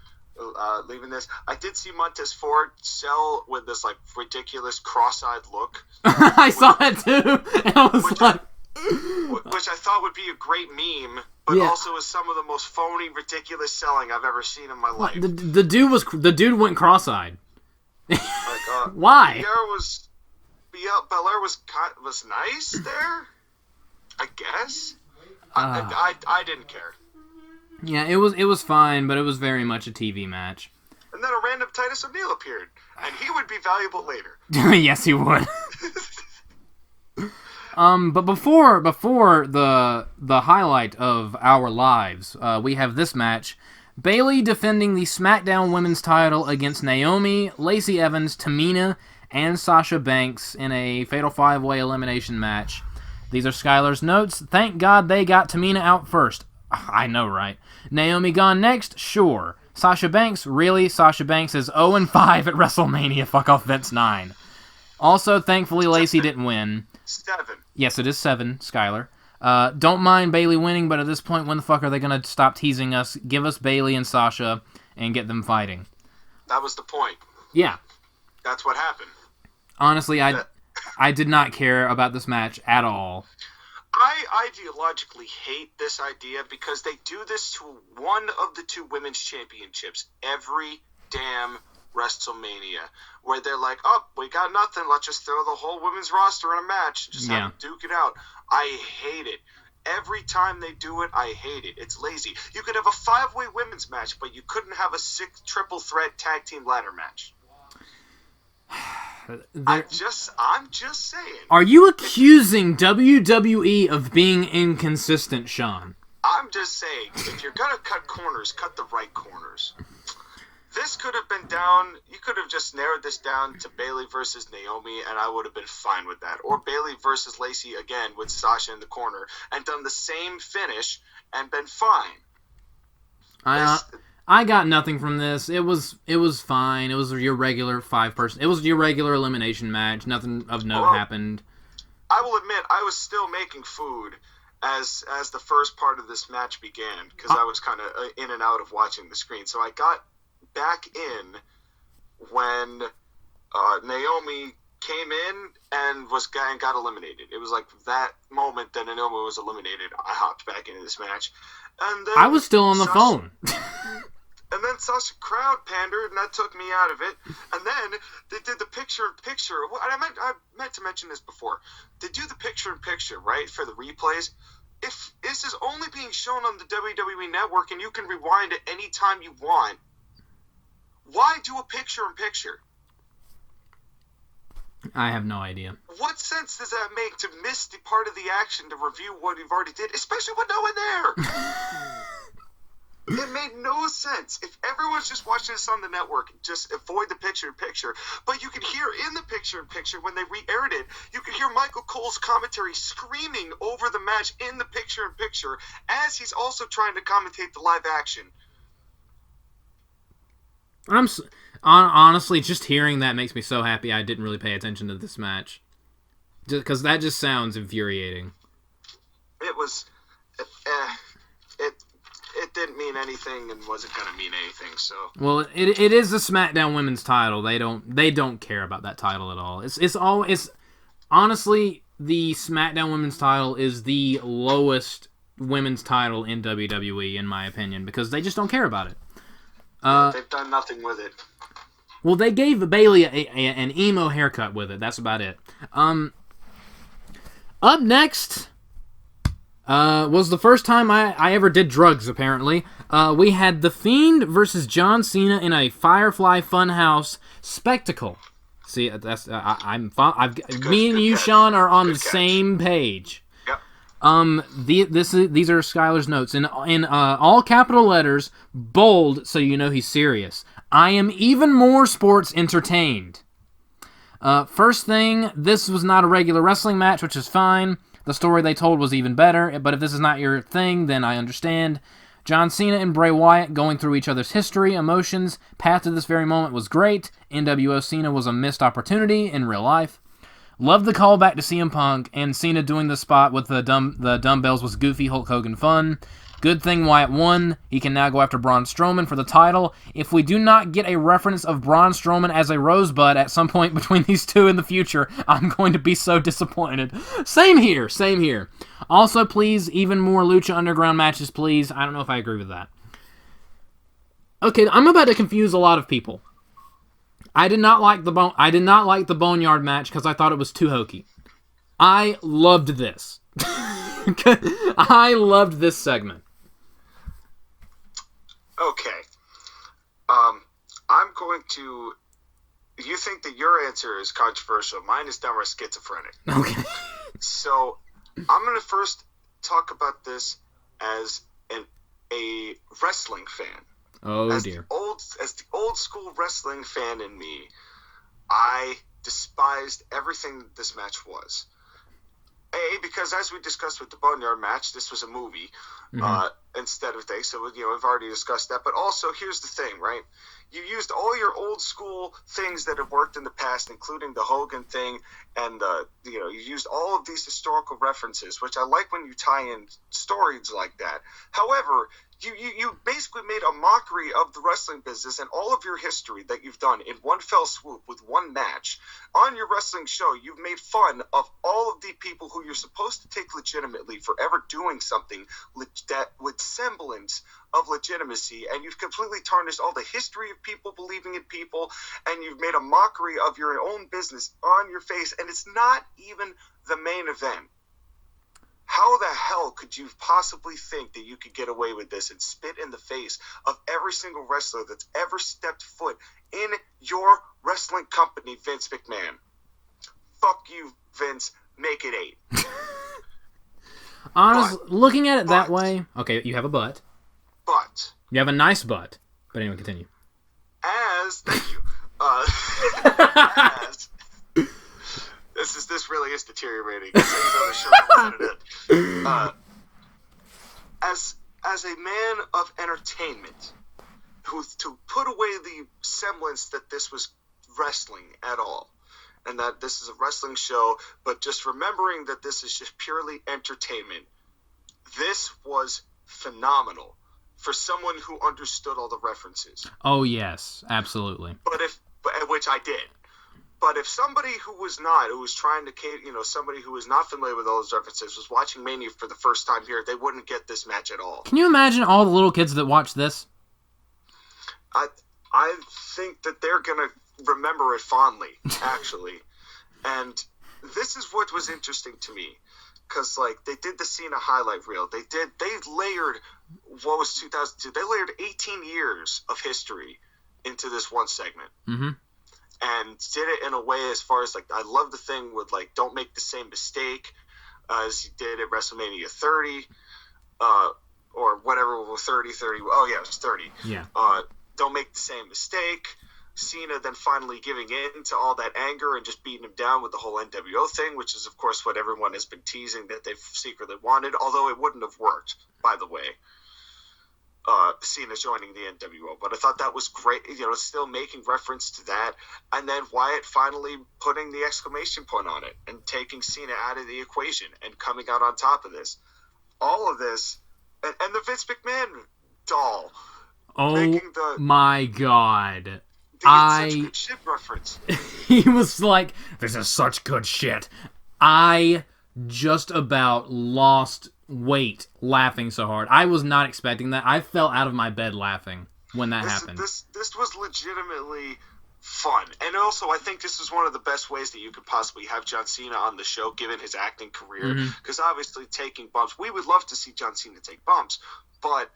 leaving this. I did see Montez Ford sell with this like ridiculous cross-eyed look. I saw it too, and I was which I thought would be a great meme, but also is some of the most phony, ridiculous selling I've ever seen in my life. The dude went cross-eyed. Like, why? Belair was nice there, I guess. I didn't care. Yeah, it was fine, but it was very much a TV match. And then a random Titus O'Neil appeared, and he would be valuable later. Yes, he would. But before the highlight of our lives, we have this match. Bayley defending the SmackDown Women's title against Naomi, Lacey Evans, Tamina, and Sasha Banks in a Fatal 5-Way elimination match. These are Skyler's notes. Thank God they got Tamina out first. I know, right? Naomi gone next? Sure. Sasha Banks? Really? Sasha Banks is 0-5 at WrestleMania. Fuck off Vince 9. Also, thankfully, Lacey didn't win. 7. Yes, it is 7, Skyler. Don't mind Bayley winning, but at this point, when the fuck are they going to stop teasing us? Give us Bayley and Sasha and get them fighting. That was the point. Yeah. That's what happened. Honestly, I did not care about this match at all. I ideologically hate this idea because they do this to one of the two women's championships every damn WrestleMania, where they're like, oh, we got nothing, let's just throw the whole women's roster in a match, just have them duke it out. I hate it. Every time they do it, I hate it. It's lazy. You could have a 5-way women's match, but you couldn't have a 6 triple threat tag team ladder match. I'm just saying. Are you accusing WWE of being inconsistent, Sean? I'm just saying, if you're gonna cut corners, cut the right corners. This could have been down. You could have just narrowed this down to Bayley versus Naomi, and I would have been fine with that. Or Bayley versus Lacey again with Sasha in the corner, and done the same finish and been fine. I got nothing from this. It was fine. It was your regular 5-person. It was your regular elimination match. Nothing of note happened. I will admit, I was still making food as the first part of this match began, because I was kind of in and out of watching the screen. So I got back in when Naomi came in and got eliminated. It was like that moment that Naomi was eliminated. I hopped back into this match, and then I was still on the phone. And then Sasha crowd pandered, and that took me out of it. And then they did the picture-in-picture. I meant to mention this before. They do the picture-in-picture, right, for the replays. If this is only being shown on the WWE Network and you can rewind it any time you want, why do a picture-in-picture? I have no idea. What sense does that make to miss the part of the action to review what you've already did, especially with no one there? It made no sense. If everyone's just watching this on the network, just avoid the picture-in-picture. But you can hear in the picture-in-picture, when they re-aired it, you can hear Michael Cole's commentary screaming over the match in the picture-in-picture as he's also trying to commentate the live action. Honestly, just hearing that makes me so happy I didn't really pay attention to this match. Because that just sounds infuriating. It was... it didn't mean anything and wasn't going to mean anything. So well, it is the SmackDown Women's title. They don't care about that title at all. It's honestly, the SmackDown Women's title is the lowest women's title in WWE, in my opinion, because they just don't care about it. They've done nothing with it. Well, they gave Bayley an emo haircut with it. That's about it. Up next was the first time I ever did drugs, apparently. We had The Fiend versus John Cena in a Firefly Funhouse spectacle. See, that's me and you, Sean, are on the same page. Yep. These are Skyler's notes in all capital letters, bold, so you know he's serious. I am even more sports entertained. First thing, this was not a regular wrestling match, which is fine. The story they told was even better, but if this is not your thing, then I understand. John Cena and Bray Wyatt going through each other's history, emotions, path to this very moment was great. NWO Cena was a missed opportunity in real life. Loved the callback to CM Punk, and Cena doing the spot with the dumbbells was goofy Hulk Hogan fun. Good thing Wyatt won. He can now go after Braun Strowman for the title. If we do not get a reference of Braun Strowman as a rosebud at some point between these two in the future, I'm going to be so disappointed. Same here. Also, please, even more Lucha Underground matches, please. I don't know if I agree with that. Okay, I'm about to confuse a lot of people. I did not like the Boneyard match because I thought it was too hokey. I loved this. I loved this segment. Okay. I'm going to... You think that your answer is controversial. Mine is downright schizophrenic. Okay. So, I'm going to first talk about this as a wrestling fan. Oh, dear. As the old school wrestling fan in me, I despised everything that this match was. Because as we discussed with the Boneyard match, this was a movie instead of things. So, we've already discussed that. But also, here's the thing, right? You used all your old school things that have worked in the past, including the Hogan thing, and you used all of these historical references, which I like when you tie in stories like that. However, you basically made a mockery of the wrestling business and all of your history that you've done in one fell swoop with one match. On your wrestling show, you've made fun of all of the people who you're supposed to take legitimately for ever doing something that with semblance of legitimacy, and you've completely tarnished all the history of people believing in people, and you've made a mockery of your own business on your face, and it's not even the main event. How the hell could you possibly think that you could get away with this and spit in the face of every single wrestler that's ever stepped foot in your wrestling company, Vince McMahon? Fuck you, Vince. Make it 8. Honestly, looking at it that way... Okay, you have a butt. But... You have a nice butt. But anyway, continue. Thank you. This really is deteriorating. As a man of entertainment, to put away the semblance that this was wrestling at all, and that this is a wrestling show, but just remembering that this is just purely entertainment, this was phenomenal for someone who understood all the references. Oh yes, absolutely. Which I did. But if somebody who was trying to, somebody who was not familiar with all those references was watching Mania for the first time here, they wouldn't get this match at all. Can you imagine all the little kids that watch this? I think that they're going to remember it fondly, actually. And this is what was interesting to me. Because, they did the Cena highlight reel. They layered, what was 2002? They layered 18 years of history into this one segment. Mm-hmm. And did it in a way as far as, I love the thing with, don't make the same mistake as he did at WrestleMania 30, or whatever, 30. Oh, yeah, it was 30. Yeah. Don't make the same mistake. Cena then finally giving in to all that anger and just beating him down with the whole NWO thing, which is, of course, what everyone has been teasing that they've secretly wanted, although it wouldn't have worked, by the way. Cena joining the NWO, but I thought that was great, still making reference to that, and then Wyatt finally putting the exclamation point on it and taking Cena out of the equation and coming out on top of this. All of this, and the Vince McMahon doll. Oh my god. Such good shit reference. He was like, this is such good shit. I just about lost weight laughing so hard. I was not expecting that. I fell out of my bed laughing when that happened. This was legitimately fun. And also, I think this is one of the best ways that you could possibly have John Cena on the show, given his acting career. Because obviously, taking bumps, we would love to see John Cena take bumps, but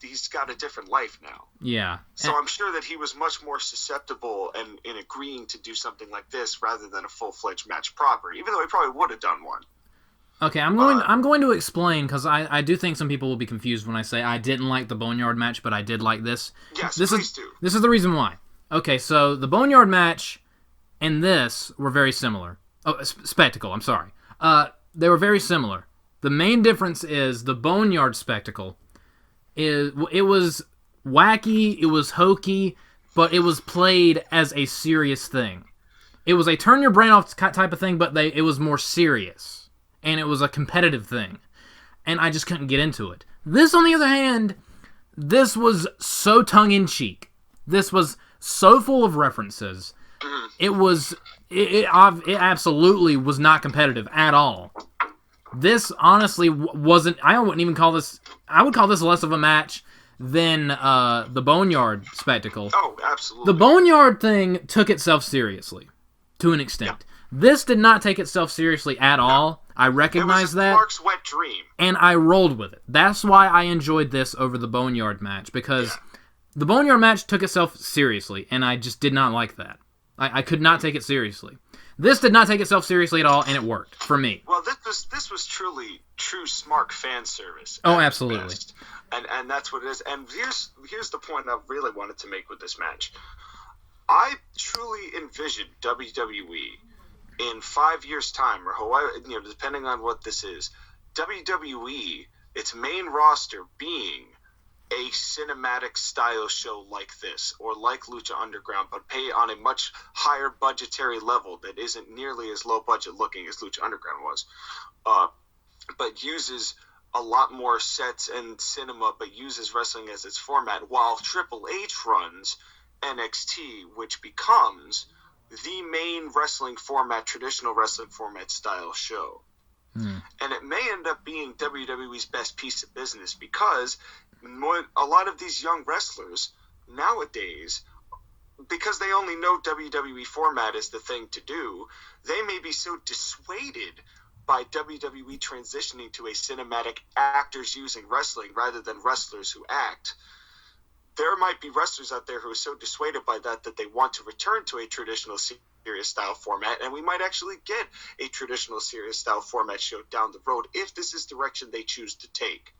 he's got a different life now. Yeah. So I'm sure that he was much more susceptible and in agreeing to do something like this rather than a full-fledged match proper, even though he probably would have done one. Okay, I'm going to explain, because I do think some people will be confused when I say I didn't like the Boneyard match, but I did like this. Yes, please do. This is the reason why. Okay, so the Boneyard match and this were very similar. Oh, Spectacle, I'm sorry. They were very similar. The main difference is the Boneyard Spectacle. It was wacky, it was hokey, but it was played as a serious thing. It was a turn your brain off type of thing, but it was more serious. And it was a competitive thing. And I just couldn't get into it. This, on the other hand, this was so tongue-in-cheek. This was so full of references. It absolutely was not competitive at all. This honestly wasn't. I wouldn't even call this. I would call this less of a match than the Boneyard Spectacle. Oh, absolutely. The Boneyard thing took itself seriously, to an extent. Yep. This did not take itself seriously at all. I recognize that. It was Clark's wet dream. And I rolled with it. That's why I enjoyed this over the Boneyard match, because the Boneyard match took itself seriously, and I just did not like that. I could not take it seriously. This did not take itself seriously at all, and it worked for me. Well, this was truly true smart fan service. Oh, absolutely. And that's what it is. And here's the point I really wanted to make with this match. I truly envisioned WWE in 5 years' time, or however, depending on what this is, WWE, its main roster being a cinematic style show like this, or like Lucha Underground, but pay on a much higher budgetary level that isn't nearly as low budget looking as Lucha Underground was, but uses a lot more sets and cinema, but uses wrestling as its format, while Triple H runs NXT, which becomes the main wrestling format, traditional wrestling format style show. And it may end up being WWE's best piece of business, because a lot of these young wrestlers nowadays, because they only know WWE format is the thing to do, they may be so dissuaded by WWE transitioning to a cinematic actors using wrestling rather than wrestlers who act. There might be wrestlers out there who are so dissuaded by that they want to return to a traditional serious style format, and we might actually get a traditional serious style format show down the road if this is the direction they choose to take.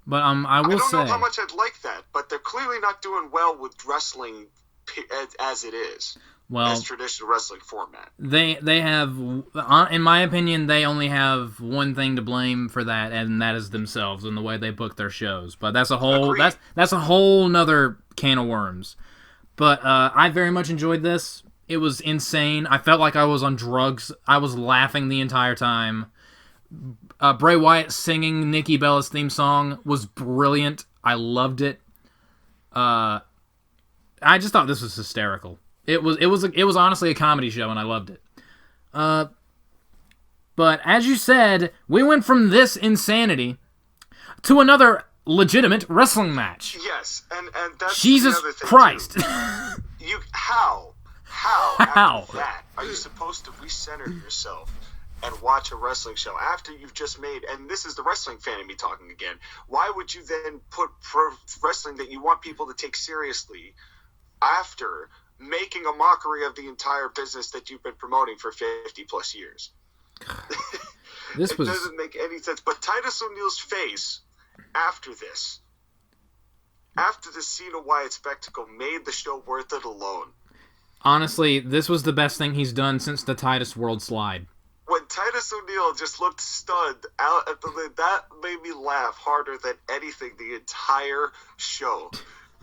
But I don't know how much I'd like that, but they're clearly not doing well with wrestling as it is. Well, as traditional wrestling format. They have, in my opinion, they only have one thing to blame for that, and that is themselves and the way they book their shows. But that's a whole that's a whole nother can of worms. But I very much enjoyed this. It was insane. I felt like I was on drugs. I was laughing the entire time. Bray Wyatt singing Nikki Bella's theme song was brilliant. I loved it. I just thought this was hysterical. It was honestly a comedy show, and I loved it. But as you said, we went from this insanity to another legitimate wrestling match. Yes, and that's Jesus the other thing Christ. How after that are you supposed to recenter yourself and watch a wrestling show after you've just made, and this is the wrestling fan in me talking again, why would you then put pro wrestling that you want people to take seriously after making a mockery of the entire business that you've been promoting for 50 plus years? It doesn't make any sense. But Titus O'Neil's face after this Cena Wyatt spectacle made the show worth it alone. Honestly, this was the best thing he's done since the Titus World Slide. When Titus O'Neil just looked stunned out at the lid, that made me laugh harder than anything the entire show.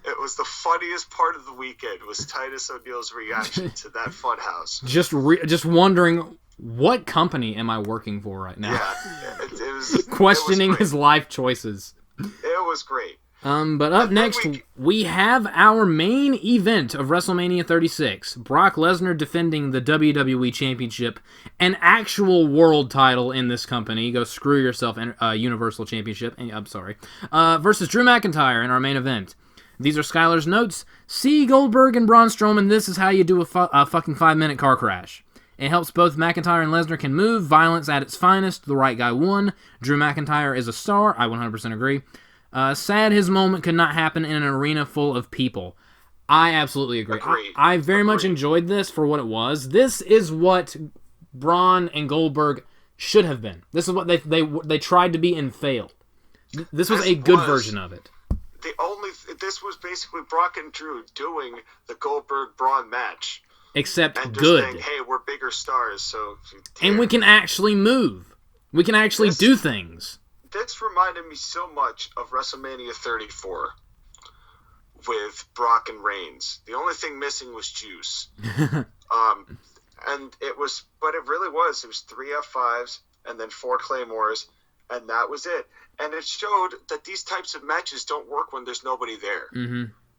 It was the funniest part of the weekend, was Titus O'Neil's reaction to that funhouse. Just wondering what company am I working for right now? Yeah, it was questioning his life choices. It was great. But up next, we have our main event of WrestleMania 36. Brock Lesnar defending the WWE Championship, an actual world title in this company. Go screw yourself, Universal Championship. I'm sorry. Versus Drew McIntyre in our main event. These are Skyler's notes. See Goldberg and Braun Strowman. This is how you do a fucking 5-minute car crash. It helps both McIntyre and Lesnar can move. Violence at its finest. The right guy won. Drew McIntyre is a star. I 100% agree. Sad his moment could not happen in an arena full of people. I absolutely agree. I very much enjoyed this for what it was. This is what Braun and Goldberg should have been. This is what they tried to be and failed. This was a good version of it. This was basically Brock and Drew doing the Goldberg-Braun match. Except and just good. saying, hey, we're bigger stars, so... And we can actually move. We can actually do things. This reminded me so much of WrestleMania 34 with Brock and Reigns. The only thing missing was juice. And it really was. It was 3 F5s and then 4 Claymores, and that was it. And it showed that these types of matches don't work when there's nobody there.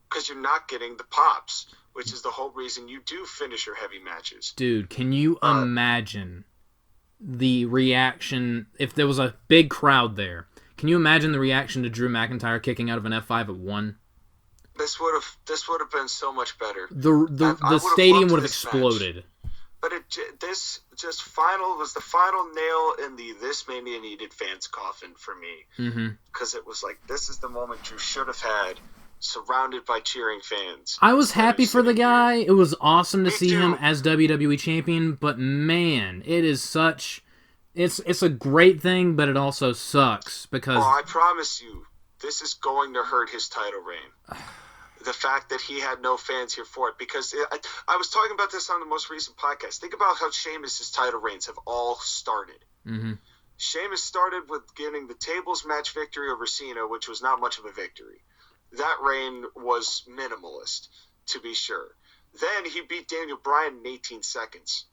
Because you're not getting the pops, which is the whole reason you do finish your heavy matches. Dude, can you imagine the reaction if there was a big crowd there? Can you imagine the reaction to Drew McIntyre kicking out of an F5 at 1? This would have been so much better. The stadium would have exploded. Match. But this was the final nail in the This Mania Needed fans coffin for me. Because it was like, this is the moment Drew should have had, surrounded by cheering fans. I was happy for the guy. It was awesome to see him as WWE champion, but man, it is such... It's a great thing, but it also sucks because... Oh, I promise you, this is going to hurt his title reign. The fact that he had no fans here for it, because I was talking about this on the most recent podcast. Think about how Sheamus' title reigns have all started. Sheamus started with getting the tables match victory over Cena, which was not much of a victory. That reign was minimalist, to be sure. Then he beat Daniel Bryan in 18 seconds.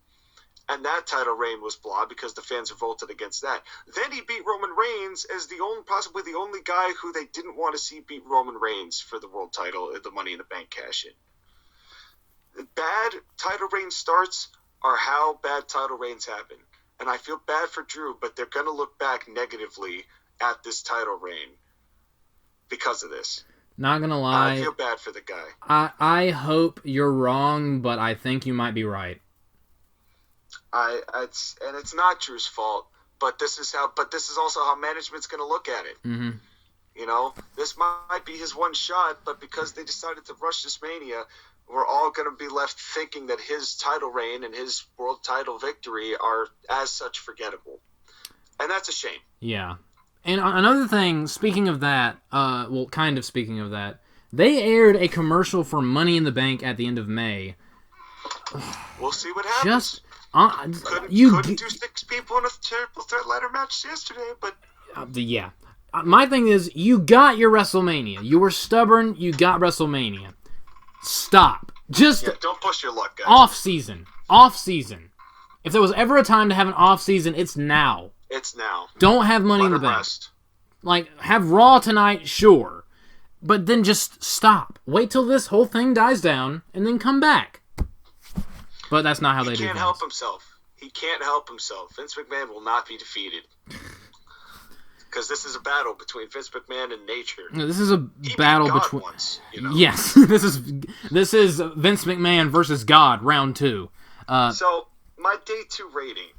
And that title reign was blah because the fans revolted against that. Then he beat Roman Reigns as possibly the only guy who they didn't want to see beat Roman Reigns for the world title at the Money in the Bank cash-in. Bad title reign starts are how bad title reigns happen. And I feel bad for Drew, but they're going to look back negatively at this title reign because of this. Not gonna lie. I feel bad for the guy. I hope you're wrong, but I think you might be right. It's not Drew's fault, but this is also how management's going to look at it. You know, this might be his one shot, but because they decided to rush this Mania, we're all going to be left thinking that his title reign and his world title victory are as such forgettable, and that's a shame. Yeah, and another thing. Speaking of that, speaking of that, they aired a commercial for Money in the Bank at the end of May. We'll see what happens. Couldn't do 6 people in a triple threat ladder match yesterday, but... yeah. My thing is, you got your WrestleMania. You were stubborn, you got WrestleMania. Stop. Just... Yeah, don't push your luck, guys. Off-season. Off-season. If there was ever a time to have an off-season, it's now. It's now. Don't have Money in the Bank. Like, have Raw tonight, sure. But then just stop. Wait till this whole thing dies down, and then come back. But that's not how they do things. He can't help himself. He can't help himself. Vince McMahon will not be defeated. Because this is a battle between Vince McMahon and nature. No, this is a battle between... Once, you know? Yes, this is Vince McMahon versus God, round 2. So, my day 2 rating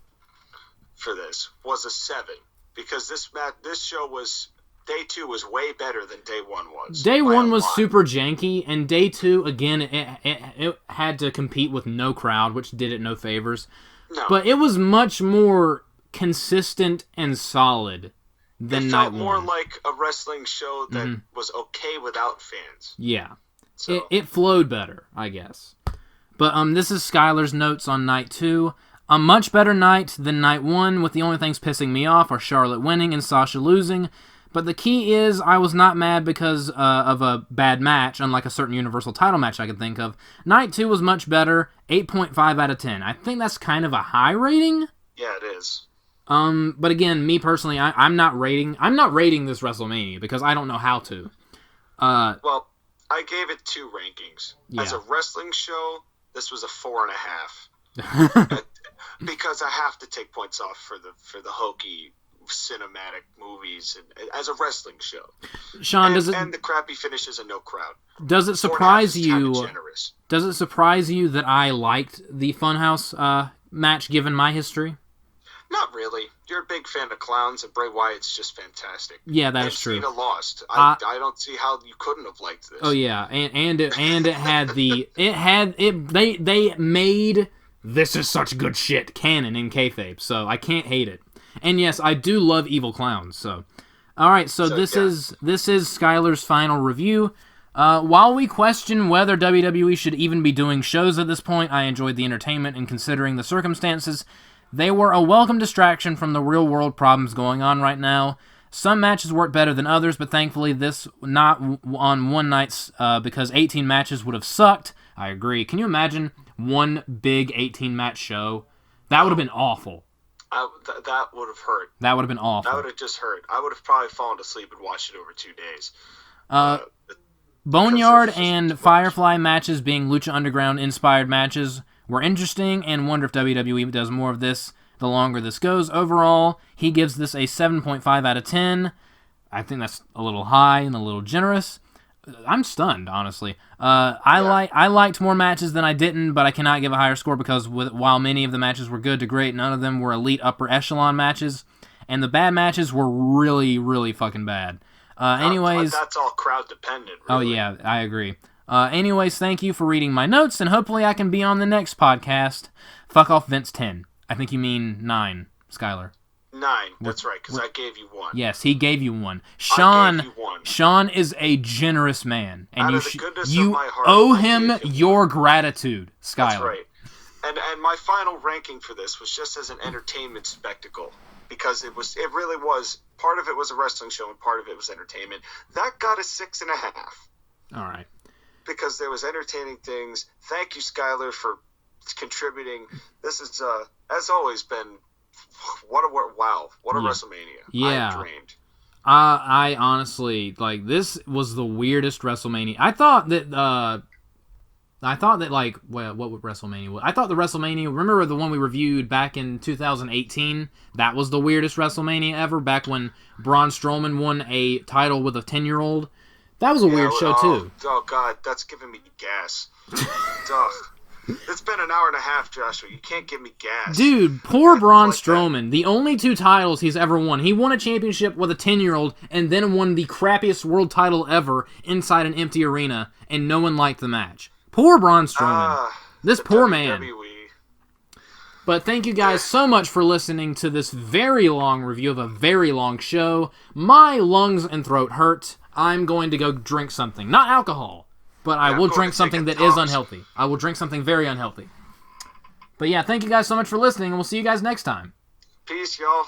for this was a 7. Because this show was... Day 2 was way better than Day 1 was. Day 1 was super janky, and Day 2, again, it had to compete with no crowd, which did it no favors. No. But it was much more consistent and solid than Night 1. It felt more like a wrestling show that was okay without fans. Yeah. So. It flowed better, I guess. But this is Skyler's notes on Night 2. A much better night than Night 1, with the only things pissing me off are Charlotte winning and Sasha losing. But the key is, I was not mad because of a bad match, unlike a certain Universal title match I can think of. Night 2 was much better, 8.5 out of 10. I think that's kind of a high rating. Yeah, it is. But again, me personally, I'm not rating this WrestleMania because I don't know how to. Well, I gave it 2 rankings. Yeah. As a wrestling show, this was a 4.5. Because I have to take points off for the hokey cinematic movies and as a wrestling show. Sean, and the crappy finishes and no crowd. Does it surprise 4.5 is you? kinda generous. Does it surprise you that I liked the Funhouse match given my history? Not really. You're a big fan of clowns, and Bray Wyatt's just fantastic. Yeah, that is true. Cena lost. I don't see how you couldn't have liked this. Oh yeah, and it had they made this is such good shit canon in kayfabe, so I can't hate it. And yes, I do love evil clowns. So, all right, so this is Skyler's final review. While we question whether WWE should even be doing shows at this point, I enjoyed the entertainment, and considering the circumstances, they were a welcome distraction from the real-world problems going on right now. Some matches work better than others, but thankfully this not on one night's because 18 matches would have sucked. I agree. Can you imagine one big 18-match show? That would have been awful. That would have hurt. That would have been awful. That would have just hurt. I would have probably fallen asleep and watched it over 2 days. Boneyard and Firefly matches being Lucha Underground-inspired matches were interesting, and wonder if WWE does more of this the longer this goes. Overall, he gives this a 7.5 out of 10. I think that's a little high and a little generous. I'm stunned, honestly. I liked more matches than I didn't, but I cannot give a higher score because while many of the matches were good to great, none of them were elite upper echelon matches, and the bad matches were really, really fucking bad. Anyways, that's all crowd dependent. Really. Oh yeah, I agree. Anyways, thank you for reading my notes, and hopefully I can be on the next podcast. Fuck off, Vince 10. I think you mean 9, Skyler. 9, that's right, because I gave you 1. Yes, he gave you 1. I gave you 1. Sean is a generous man, and you my heart, owe him your gratitude, Skyler. That's right. And my final ranking for this was just as an entertainment spectacle, because it really was, part of it was a wrestling show and part of it was entertainment. That got a 6.5. All right. Because there was entertaining things. Thank you, Skyler, for contributing. This is, as always, been what a WrestleMania. Yeah. I dreamed. I honestly, this was the weirdest WrestleMania. I thought that what would WrestleMania was? I thought the WrestleMania, remember the one we reviewed back in 2018? That was the weirdest WrestleMania ever, back when Braun Strowman won a title with a 10-year-old. That was a weird show, too. Oh, God, that's giving me gas. It's been an hour and a half, Joshua. You can't give me gas. Dude, poor Braun Strowman. The only 2 titles he's ever won. He won a championship with a 10-year-old and then won the crappiest world title ever inside an empty arena, and no one liked the match. Poor Braun Strowman. This poor man. But thank you guys so much for listening to this very long review of a very long show. My lungs and throat hurt. I'm going to go drink something. Not alcohol, but I will drink something that is unhealthy. I will drink something very unhealthy. But yeah, thank you guys so much for listening, and we'll see you guys next time. Peace, y'all.